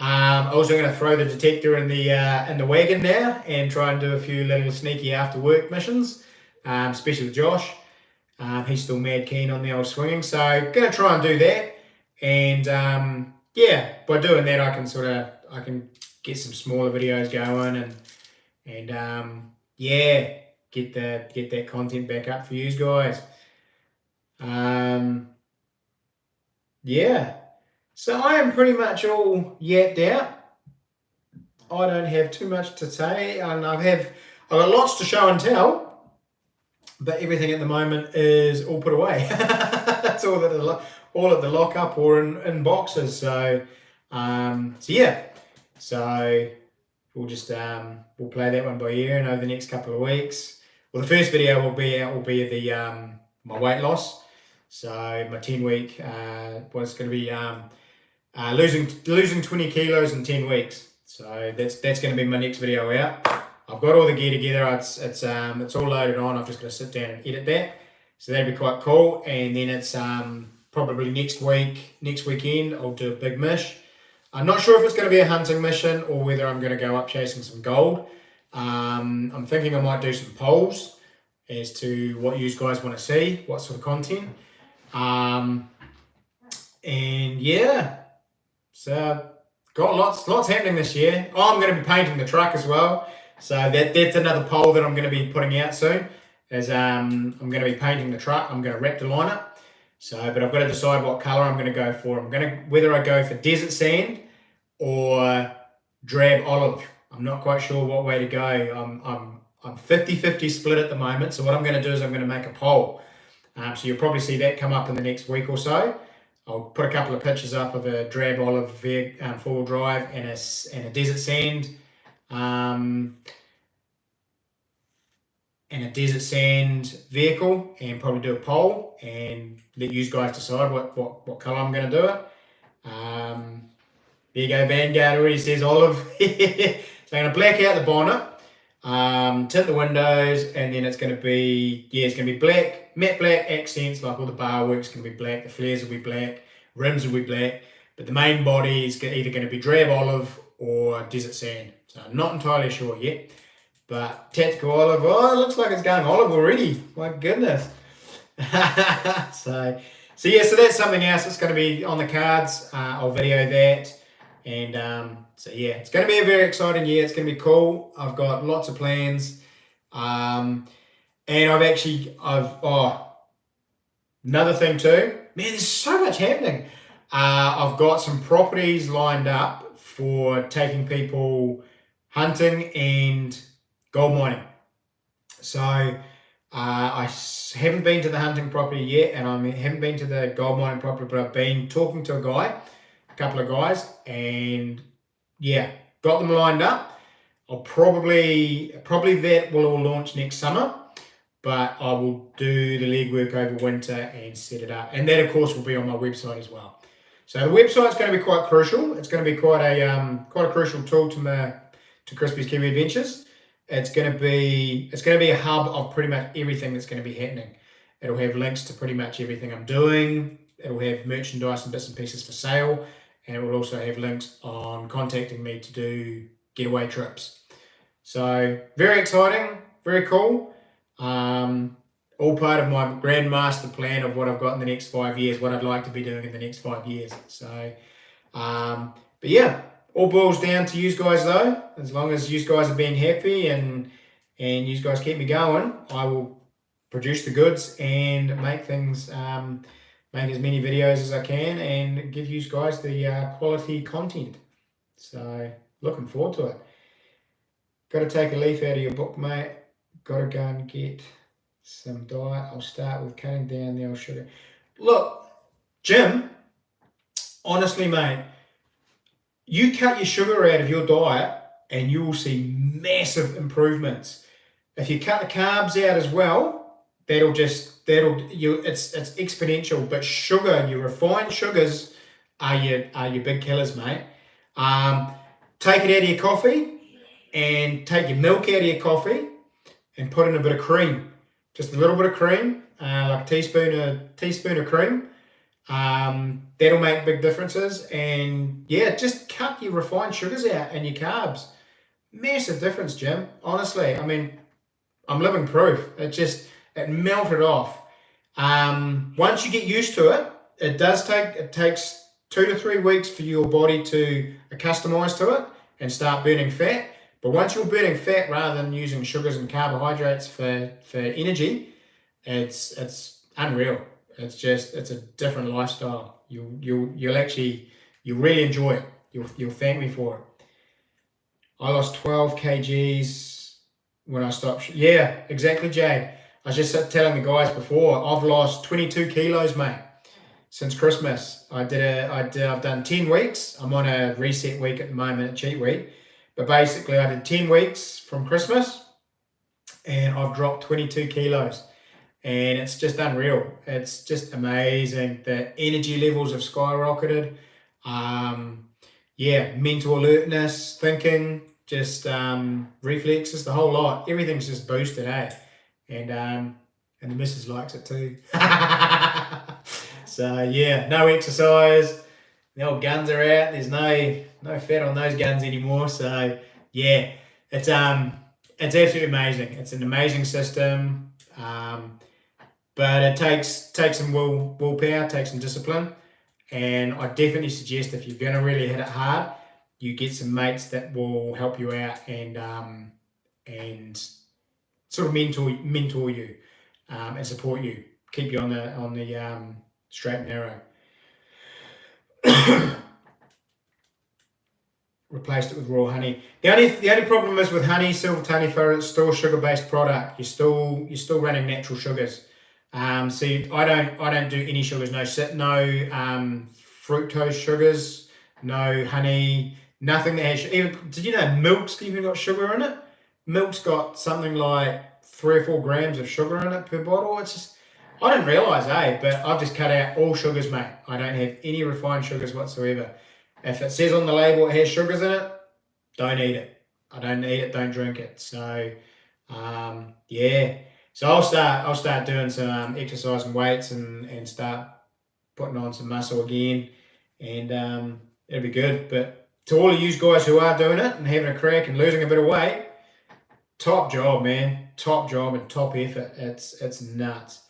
Speaker 1: Also going to throw the detector in the wagon now and try and do a few little sneaky after work missions, especially with Josh. He's still mad keen on the old swinging, so going to try and do that. And yeah, by doing that, I can get some smaller videos going and yeah, get that content back up for you guys. Yeah, so I am pretty much all yapped out. I don't have too much to say, and I've got lots to show and tell, but everything at the moment is all put away. That's all at the lockup or in boxes. So yeah, so we'll just we'll play that one by ear, and over the next couple of weeks, well, the first video will be the my weight loss. So my 10-week was going to be losing 20 kilos in 10 weeks. So that's going to be my next video out. I've got all the gear together. It's all loaded on. I've just got to sit down and edit that. So that'll be quite cool. And then it's probably next weekend I'll do a big mish. I'm not sure if it's going to be a hunting mission or whether I'm going to go up chasing some gold. I'm thinking I might do some polls as to what you guys want to see, what sort of content. And yeah, so got lots happening this year. Oh, I'm going to be painting the truck as well. So that's another poll that I'm going to be putting out soon. As I'm going to be painting the truck. I'm going to wrap the line up. So, but I've got to decide what color I'm going to go for. Whether I go for desert sand or drab olive. I'm not quite sure what way to go. I'm 50-50 split at the moment. So what I'm going to do is I'm going to make a poll. So you'll probably see that come up in the next week or so. I'll put a couple of pictures up of a drab olive four-wheel drive and a desert sand vehicle, and probably do a poll and let you guys decide what colour I'm going to do it. There you go, Vanguard already says olive. So I'm going to black out the bonnet, tint the windows, and then it's going to be black, matte black accents, like all the bar work's going to be black, the flares will be black, rims will be black, but the main body is either going to be drab olive or desert sand. So I'm not entirely sure yet, but tactical olive, oh, it looks like it's going olive already. My goodness. So yeah, so that's something else that's going to be on the cards. I'll video that. And so yeah, it's going to be a very exciting year. It's going to be cool. I've got lots of plans. And another thing too, man, there's so much happening. I've got some properties lined up for taking people hunting and gold mining. So I haven't been to the hunting property yet, and I haven't been to the gold mining property, but I've been talking to a couple of guys, and yeah, got them lined up. I'll probably that will all launch next summer, but I will do the legwork over winter and set it up, and that of course will be on my website as well. So the website's going to be quite crucial. It's going to be quite a crucial tool to Chrispys Kiwi Adventures. It's going to be a hub of pretty much everything that's going to be happening. It'll have links to pretty much everything I'm doing. It'll have merchandise and bits and pieces for sale, and it will also have links on contacting me to do getaway trips. So very exciting, very cool. All part of my grand master plan of what I've got in the next 5 years, what I'd like to be doing in the next 5 years. So, but yeah, all boils down to you guys though. As long as you guys are being happy and you guys keep me going, I will produce the goods and make things, make as many videos as I can and give you guys the quality content. So looking forward to it. Got to take a leaf out of your book, mate. Got to go and get some diet. I'll start with cutting down the old sugar. Look, Jim, honestly, mate, you cut your sugar out of your diet and you will see massive improvements. If you cut the carbs out as well, it's exponential. But sugar, your refined sugars are your big killers, mate. Take it out of your coffee and take your milk out of your coffee and put in a bit of cream, just a little bit of cream, like a teaspoon of cream. That'll make big differences. And yeah, just cut your refined sugars out and your carbs. Massive difference, Jim. Honestly, I mean, I'm living proof. It melted off. Once you get used to it, it takes 2 to 3 weeks for your body to accustamize to it and start burning fat. But once you're burning fat rather than using sugars and carbohydrates for energy, it's unreal. It's a different lifestyle. You'll really enjoy it. You'll thank me for it. I lost 12 kgs when I stopped. Yeah, exactly, Jade. I was just telling the guys before, I've lost 22 kilos, mate, since Christmas. I've done 10 weeks. I'm on a reset week at the moment, a cheat week. But basically, I did 10 weeks from Christmas, and I've dropped 22 kilos. And it's just unreal. It's just amazing. The energy levels have skyrocketed. Mental alertness, thinking, just reflexes, the whole lot. Everything's just boosted, eh? And the missus likes it too. So yeah, no exercise. The old guns are out. There's no fat on those guns anymore. So yeah, it's absolutely amazing. It's an amazing system. But it takes some willpower, takes some discipline. And I definitely suggest if you're going to really hit it hard, you get some mates that will help you out and sort of mentor you and support you, keep you on the straight and narrow. Replaced it with raw honey. The only problem is with honey, silver honey, for it's still a sugar-based product. You're still running natural sugars. So I don't do any sugars. No fructose sugars, no honey, nothing that has. Did you know milk's even got sugar in it? Milk's got something like 3 or 4 grams of sugar in it per bottle. It's just, I didn't realise, but I've just cut out all sugars, mate. I don't have any refined sugars whatsoever. If it says on the label it has sugars in it, don't eat it. I don't eat it, don't drink it. So, So I'll start doing some exercise and weights and start putting on some muscle again, and it'll be good. But to all of you guys who are doing it and having a crack and losing a bit of weight, top job, man. Top job and top effort. It's nuts.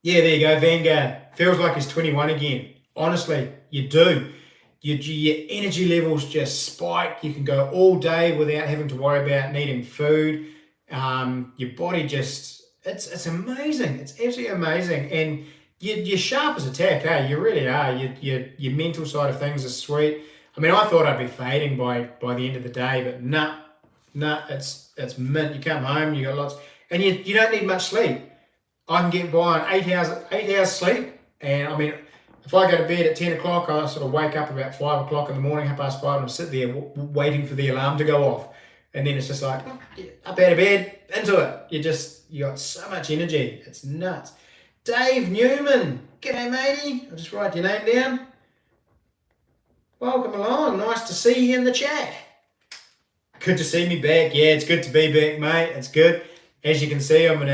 Speaker 1: Yeah, there you go, Vanguard. Feels like he's 21 again. Honestly, you do. Your energy levels just spike. You can go all day without having to worry about needing food. Your body just, it's amazing. It's absolutely amazing. And you're sharp as a tack, You really are. Your mental side of things is sweet. I mean, I thought I'd be fading by the end of the day, but nah, it's mint. You come home, you got lots, and you don't need much sleep. I can get by on 8 hours sleep, and I mean, if I go to bed at 10 o'clock, I sort of wake up about 5 o'clock in the morning, 5:30, and I'm sitting there waiting for the alarm to go off. And then it's just like, up out of bed, into it. You got so much energy. It's nuts. Dave Newman. G'day, matey. I'll just write your name down. Welcome along. Nice to see you in the chat. Good to see me back. Yeah, it's good to be back, mate. It's good. As you can see, I'm in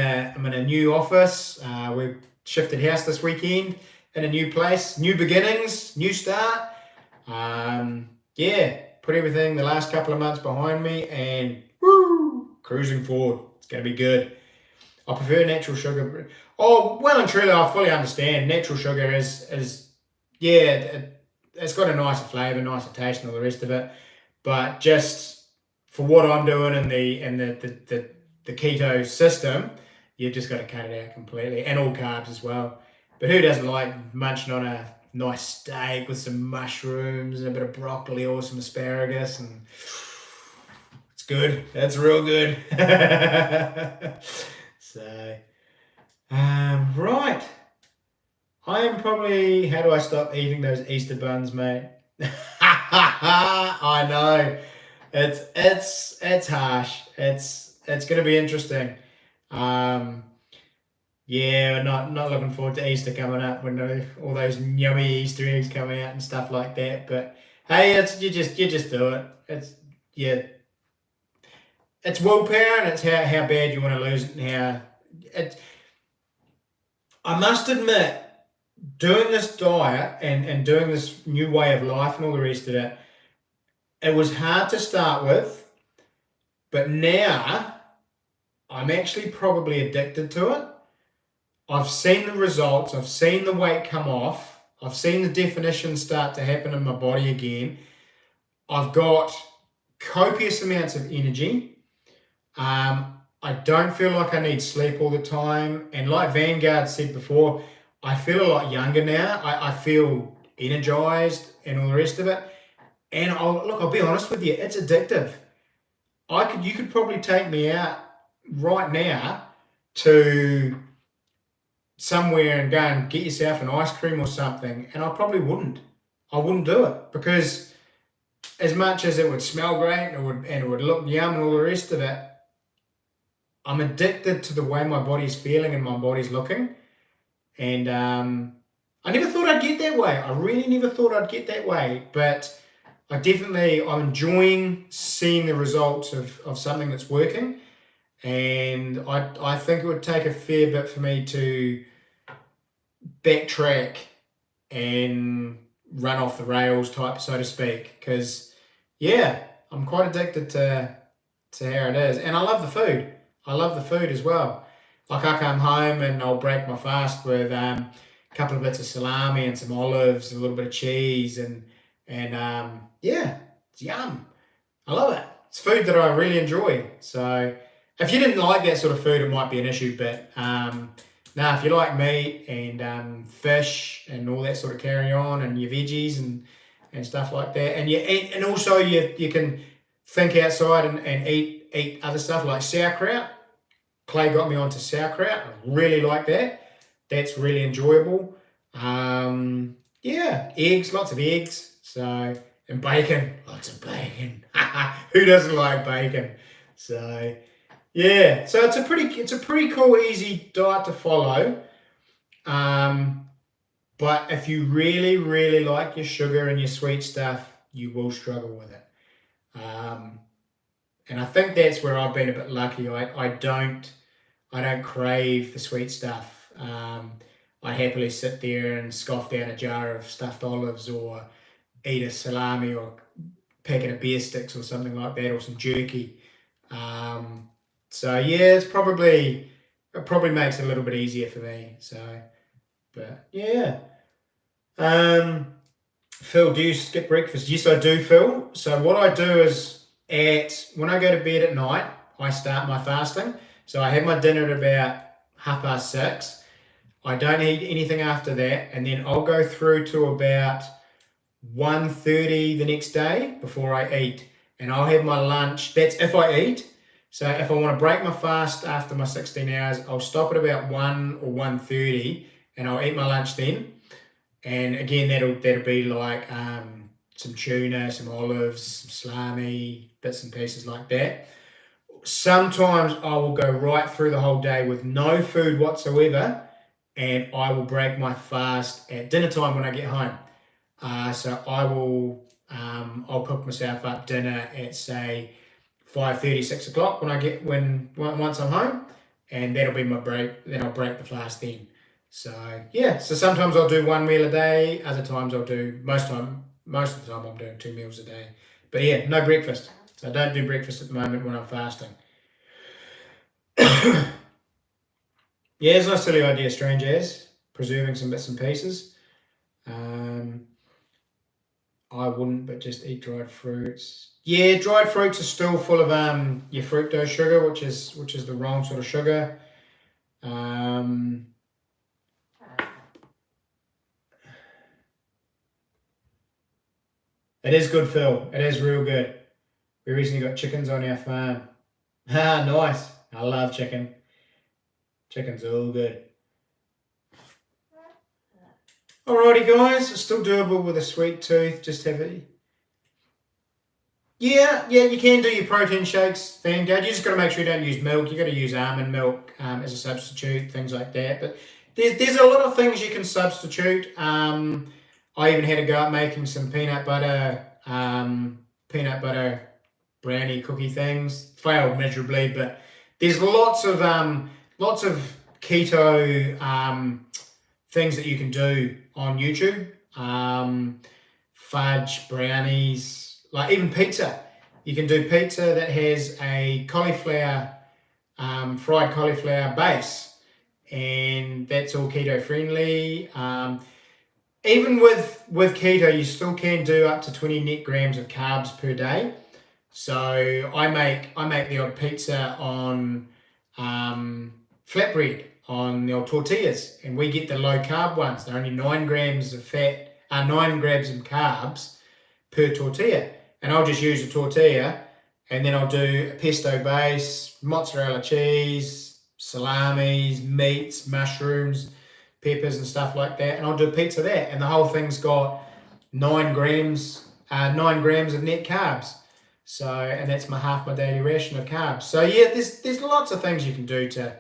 Speaker 1: a new office. We've shifted house this weekend in a new place. New beginnings, new start. Put everything the last couple of months behind me and cruising forward. It's going to be good. I prefer natural sugar. Oh, well and truly, I fully understand. Natural sugar it's got a nicer flavour, nicer taste and all the rest of it. But just for what I'm doing in the keto system, you've just got to cut it out completely. And all carbs as well. But who doesn't like munching on a nice steak with some mushrooms and a bit of broccoli or some asparagus, and it's good. That's real good. So, right. I am probably, how do I stop eating those Easter buns, mate? I know. It's harsh. It's going to be interesting. Yeah, not looking forward to Easter coming up when all those yummy Easter eggs come out and stuff like that. But hey, it's you just do it. It's willpower and it's how bad you want to lose it and how it. I must admit, doing this diet and doing this new way of life and all the rest of it, it was hard to start with, but now I'm actually probably addicted to it. I've seen the results, I've seen the weight come off, I've seen the definition start to happen in my body again. I've got copious amounts of energy. I don't feel like I need sleep all the time. And like Vanguard said before, I feel a lot younger now. I feel energized and all the rest of it. And I'll be honest with you, it's addictive. You could probably take me out right now to somewhere and go and get yourself an ice cream or something, and I probably wouldn't. I wouldn't do it because as much as it would smell great and it would look yum and all the rest of it, I'm addicted to the way my body's feeling and my body's looking. And I never thought I'd get that way. I really never thought I'd get that way. But I'm enjoying seeing the results of something that's working. And I think it would take a fair bit for me to backtrack and run off the rails type, so to speak. Because, yeah, I'm quite addicted to how it is. And I love the food. I love the food as well. Like I come home and I'll break my fast with a couple of bits of salami and some olives, a little bit of cheese, and yeah, it's yum. I love it. It's food that I really enjoy. So if you didn't like that sort of food, it might be an issue. But if you like meat and fish and all that sort of carry on, and your veggies and stuff like that, and also you can think outside and eat other stuff like sauerkraut. Clay got me onto sauerkraut. I really like that. That's really enjoyable. Eggs, lots of eggs. So, and bacon, lots of bacon. Who doesn't like bacon? So, yeah. So it's a pretty cool, easy diet to follow. But if you really, really like your sugar and your sweet stuff, you will struggle with it. And I think that's where I've been a bit lucky. I don't crave the sweet stuff. I happily sit there and scoff down a jar of stuffed olives or eat a salami or packet of beer sticks or something like that, or some jerky. So yeah, it probably makes it a little bit easier for me. So, but yeah. Phil, do you skip breakfast? Yes, I do, Phil. So what I do is when I go to bed at night, I start my fasting. So I have my dinner at about 6:30. I don't eat anything after that, and then I'll go through to about 1:30 the next day before I eat, and I'll have my lunch. That's if I eat. So if I want to break my fast after my 16 hours, I'll stop at about 1 or 1:30, and I'll eat my lunch then. And again, that'll be like some tuna, some olives, some salami, bits and pieces like that. Sometimes I will go right through the whole day with no food whatsoever, and I will break my fast at dinner time when I get home. So I will, I'll cook myself up dinner at say 5:30, 6 o'clock once I'm home, and that'll be my break. Then I'll break the fast then. So yeah, so sometimes I'll do one meal a day. Other times most of the time I'm doing 2 meals a day. But yeah, no breakfast. So I don't do breakfast at the moment when I'm fasting. Yeah, it's not a silly idea, strange as, preserving some bits and pieces. I wouldn't, but just eat dried fruits. Yeah, dried fruits are still full of your fructose sugar, which is the wrong sort of sugar. It is good, Phil. It is real good. We recently got chickens on our farm. Ah, nice. I love chicken. Chicken's all good. Alrighty, guys. It's still doable with a sweet tooth. Just have it. Yeah, you can do your protein shakes, Vanguard. You just got to make sure you don't use milk. You got to use almond milk as a substitute, things like that. But there's a lot of things you can substitute. I even had to go out making some peanut butter brownie cookie things. Failed miserably, but there's lots of keto things that you can do on YouTube. Fudge, brownies, like even pizza. You can do pizza that has a cauliflower, fried cauliflower base, and that's all keto friendly. Even with keto, you still can do up to 20 net grams of carbs per day. So I make the odd pizza on flatbread on the old tortillas, and we get the low carb ones. They're only 9 grams of fat, 9 grams of carbs per tortilla. And I'll just use a tortilla, and then I'll do a pesto base, mozzarella cheese, salamis, meats, mushrooms, peppers and stuff like that, and I'll do a pizza there, and the whole thing's got 9 grams of net carbs. So, and that's half my daily ration of carbs. So yeah, there's lots of things you can do to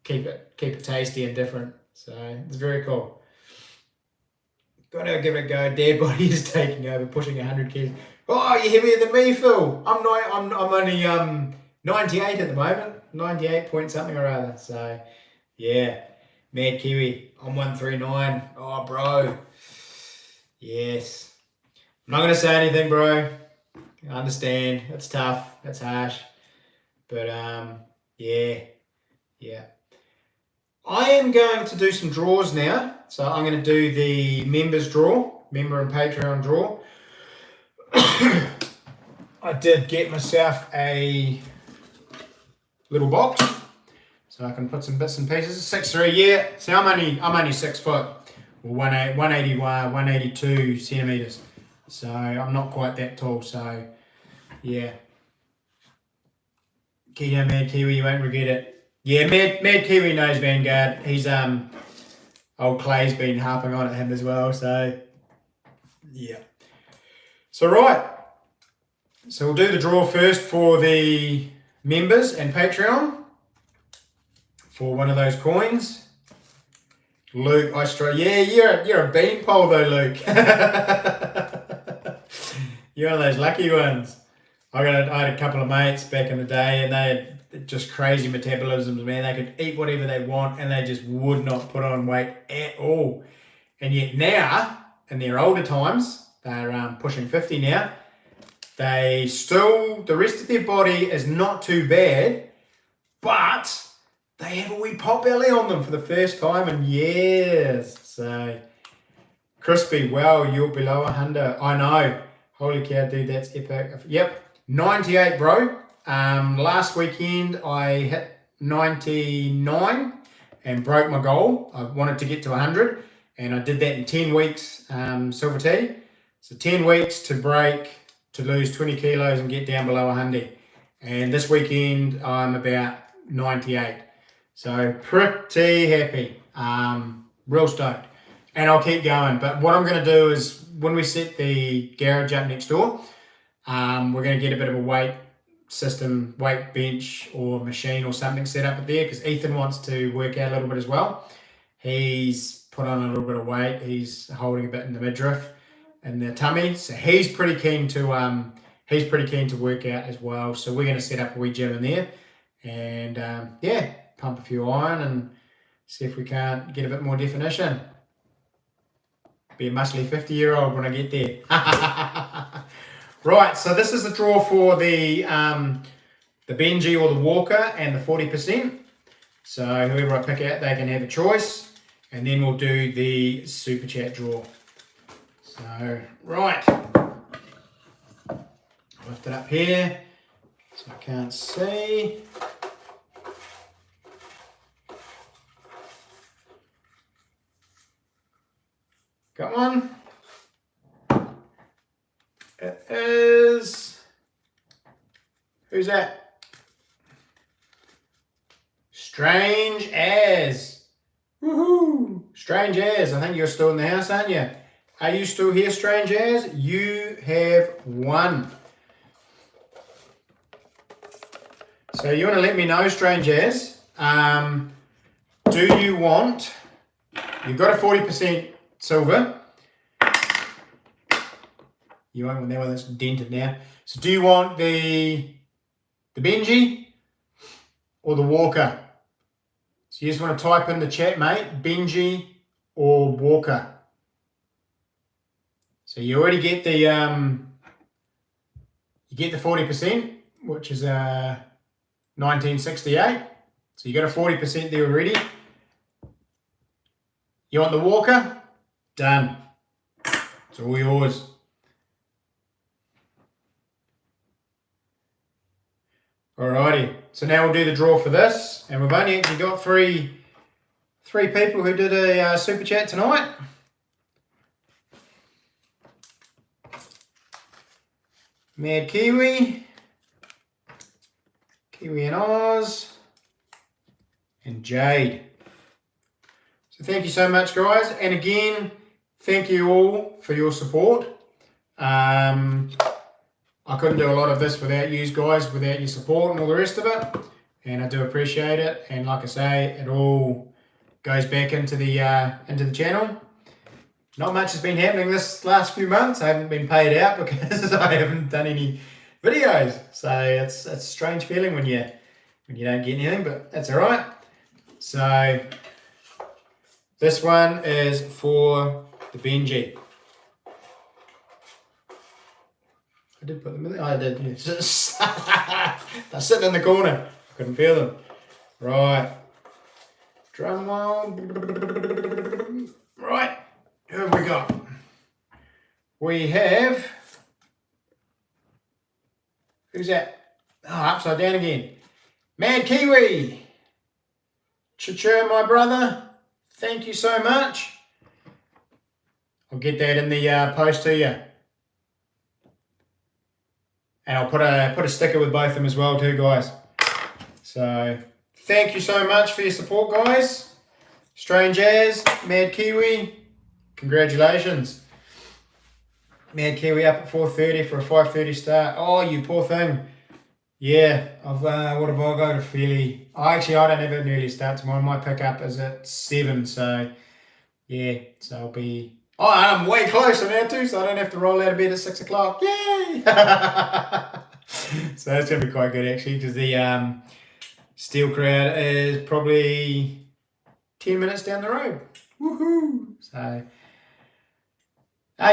Speaker 1: keep it tasty and different. So it's very cool. Gotta give it a go. Dad body is taking over, pushing 100 kilos. Oh, you're heavier than me, Phil. I'm only 98 at the moment, 98 point something or other. So yeah, Mad Kiwi. I'm 139. Oh, bro. Yes. I'm not gonna say anything, bro. I understand. It's tough. It's harsh. But yeah. I am going to do some draws now. So I'm going to do the members draw, member and Patreon draw. I did get myself a little box, so I can put some bits and pieces. 6'3", yeah. See, I'm only 6 foot, or 182 centimeters. So I'm not quite that tall. So yeah. Keto Mad Kiwi, you won't regret it. Yeah, Mad Kiwi knows Vanguard. He's old Clay's been harping on at him as well. So yeah. So right. So we'll do the draw first for the members and Patreon for one of those coins. Luke, yeah, you're a beanpole though, Luke. You're one of those lucky ones. I had a couple of mates back in the day, and they had just crazy metabolisms, man. They could eat whatever they want, and they just would not put on weight at all. And yet now, in their older times, they're pushing 50 now, the rest of their body is not too bad, but they have a wee pot belly on them for the first time in years. So, Crispy, well, you're below 100. I know. Holy cow, dude, that's epic. Yep, 98, bro. Last weekend, I hit 99 and broke my goal. I wanted to get to 100, and I did that in 10 weeks, Silver Tea. So 10 weeks to lose 20 kilos and get down below 100. And this weekend, I'm about 98. So pretty happy, real stoked. And I'll keep going. But what I'm going to do is when we set the garage up next door, we're going to get a bit of a weight system, weight bench or machine or something set up there, because Ethan wants to work out a little bit as well. He's put on a little bit of weight. He's holding a bit in the midriff and the tummy. So he's pretty keen to work out as well. So we're going to set up a wee gym in there and pump a few iron and see if we can't get a bit more definition. Be a muscly 50-year-old when I get there. Right, so this is the draw for the Benji or the Walker and the 40%. So whoever I pick out, they can have a choice. And then we'll do the Super Chat draw. So, right. Lift it up here so I can't see. Come on. It is. Who's that? Strange As. Woohoo! Strange As. I think you're still in the house, aren't you? Are you still here, Strange As? You have won. So you want to let me know, Strange As, do you want, you've got a 40% silver. You won't want that one that's dented now. So do you want the Benji or the Walker? So you just want to type in the chat, mate, Benji or Walker. So you already get the 40%, which is 1968. So you got a 40% there already. You want the Walker? Done. It's all yours. Alrighty. So now we'll do the draw for this, and we've only actually got three people who did a super chat tonight. Mad Kiwi, Kiwi and Oz, and Jade. So thank you so much, guys. And again, thank you all for your support. I couldn't do a lot of this without you guys, without your support and all the rest of it. And I do appreciate it. And like I say, it all goes back into the channel. Not much has been happening this last few months. I haven't been paid out because I haven't done any videos. So it's a strange feeling when you don't get anything, but that's all right. So this one is for the Benji. I did put them in there. I did. Yes. They're sitting in the corner. I couldn't feel them. Right. Drum roll. Right. Who have we got? We have. Who's that? Oh, upside down again. Mad Kiwi. Cha-cha, my brother. Thank you so much. I'll get that in the post to you. And I'll put a sticker with both of them as well too, guys. So thank you so much for your support, guys. Strange As, Mad Kiwi, congratulations. Mad Kiwi up at 4:30 for a 5:30 start. Oh, you poor thing. Yeah, what have I got? A fairly. I don't have an early start tomorrow. My pickup is at 7, so yeah. So I'll be. Oh, I'm way closer now too, so I don't have to roll out of bed at 6 o'clock. Yay! So that's going to be quite good actually, because the steel crowd is probably 10 minutes down the road. Woohoo! So,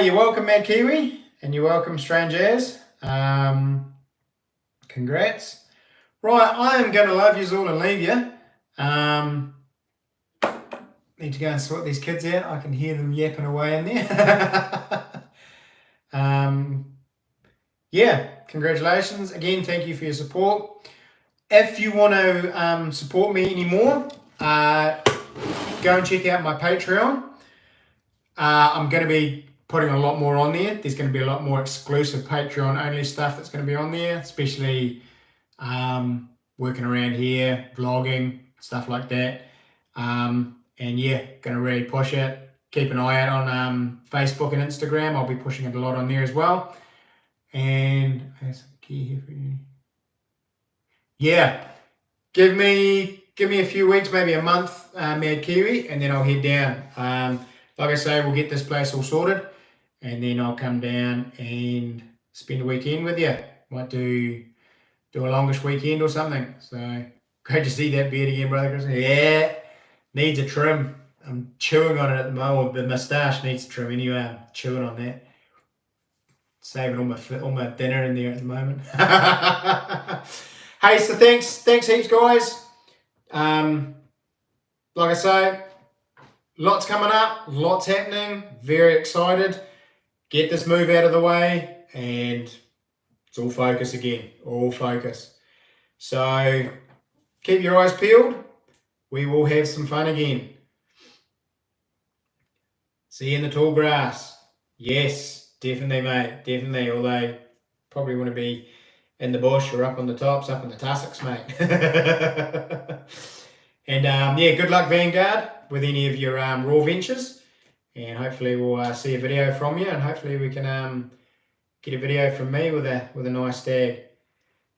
Speaker 1: you're welcome, Mad Kiwi, and you're welcome, Strange As. Congrats. Right, I am going to love yous all and leave you. Need to go and sort these kids out. I can hear them yapping away in there. Yeah, congratulations. Again, thank you for your support. If you want to support me anymore, go and check out my Patreon. I'm going to be putting a lot more on there. There's going to be a lot more exclusive Patreon only stuff that's going to be on there, especially working around here, vlogging, stuff like that. And yeah, going to really push it. Keep an eye out on Facebook and Instagram. I'll be pushing it a lot on there as well. And I have some key here for you. Yeah, give me a few weeks, maybe a month, Mad Kiwi, and then I'll head down. Like I say, we'll get this place all sorted, and then I'll come down and spend a weekend with you. Might do a longish weekend or something. So great to see that beard again, brother Chris. Yeah. Needs a trim. I'm chewing on it at the moment. The moustache needs a trim anyway. I'm chewing on that. Saving all my dinner in there at the moment. Hey, so thanks heaps, guys. Like I say, lots coming up, lots happening. Very excited. Get this move out of the way, and it's all focus again. All focus. So keep your eyes peeled. We will have some fun again. See you in the tall grass. Yes, definitely, mate. Definitely. Although, probably want to be in the bush or up on the tops, up in the tussocks, mate. And yeah, good luck, Vanguard, with any of your raw ventures. and hopefully we'll see a video from you, and hopefully we can get a video from me with a nice stag.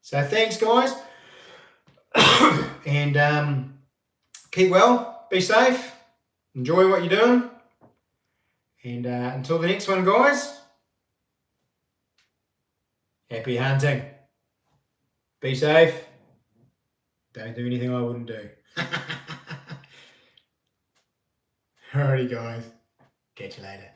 Speaker 1: So thanks, guys, and keep well, be safe, enjoy what you're doing, and until the next one, guys, happy hunting. Be safe. Don't do anything I wouldn't do. Alrighty, guys. Catch you later.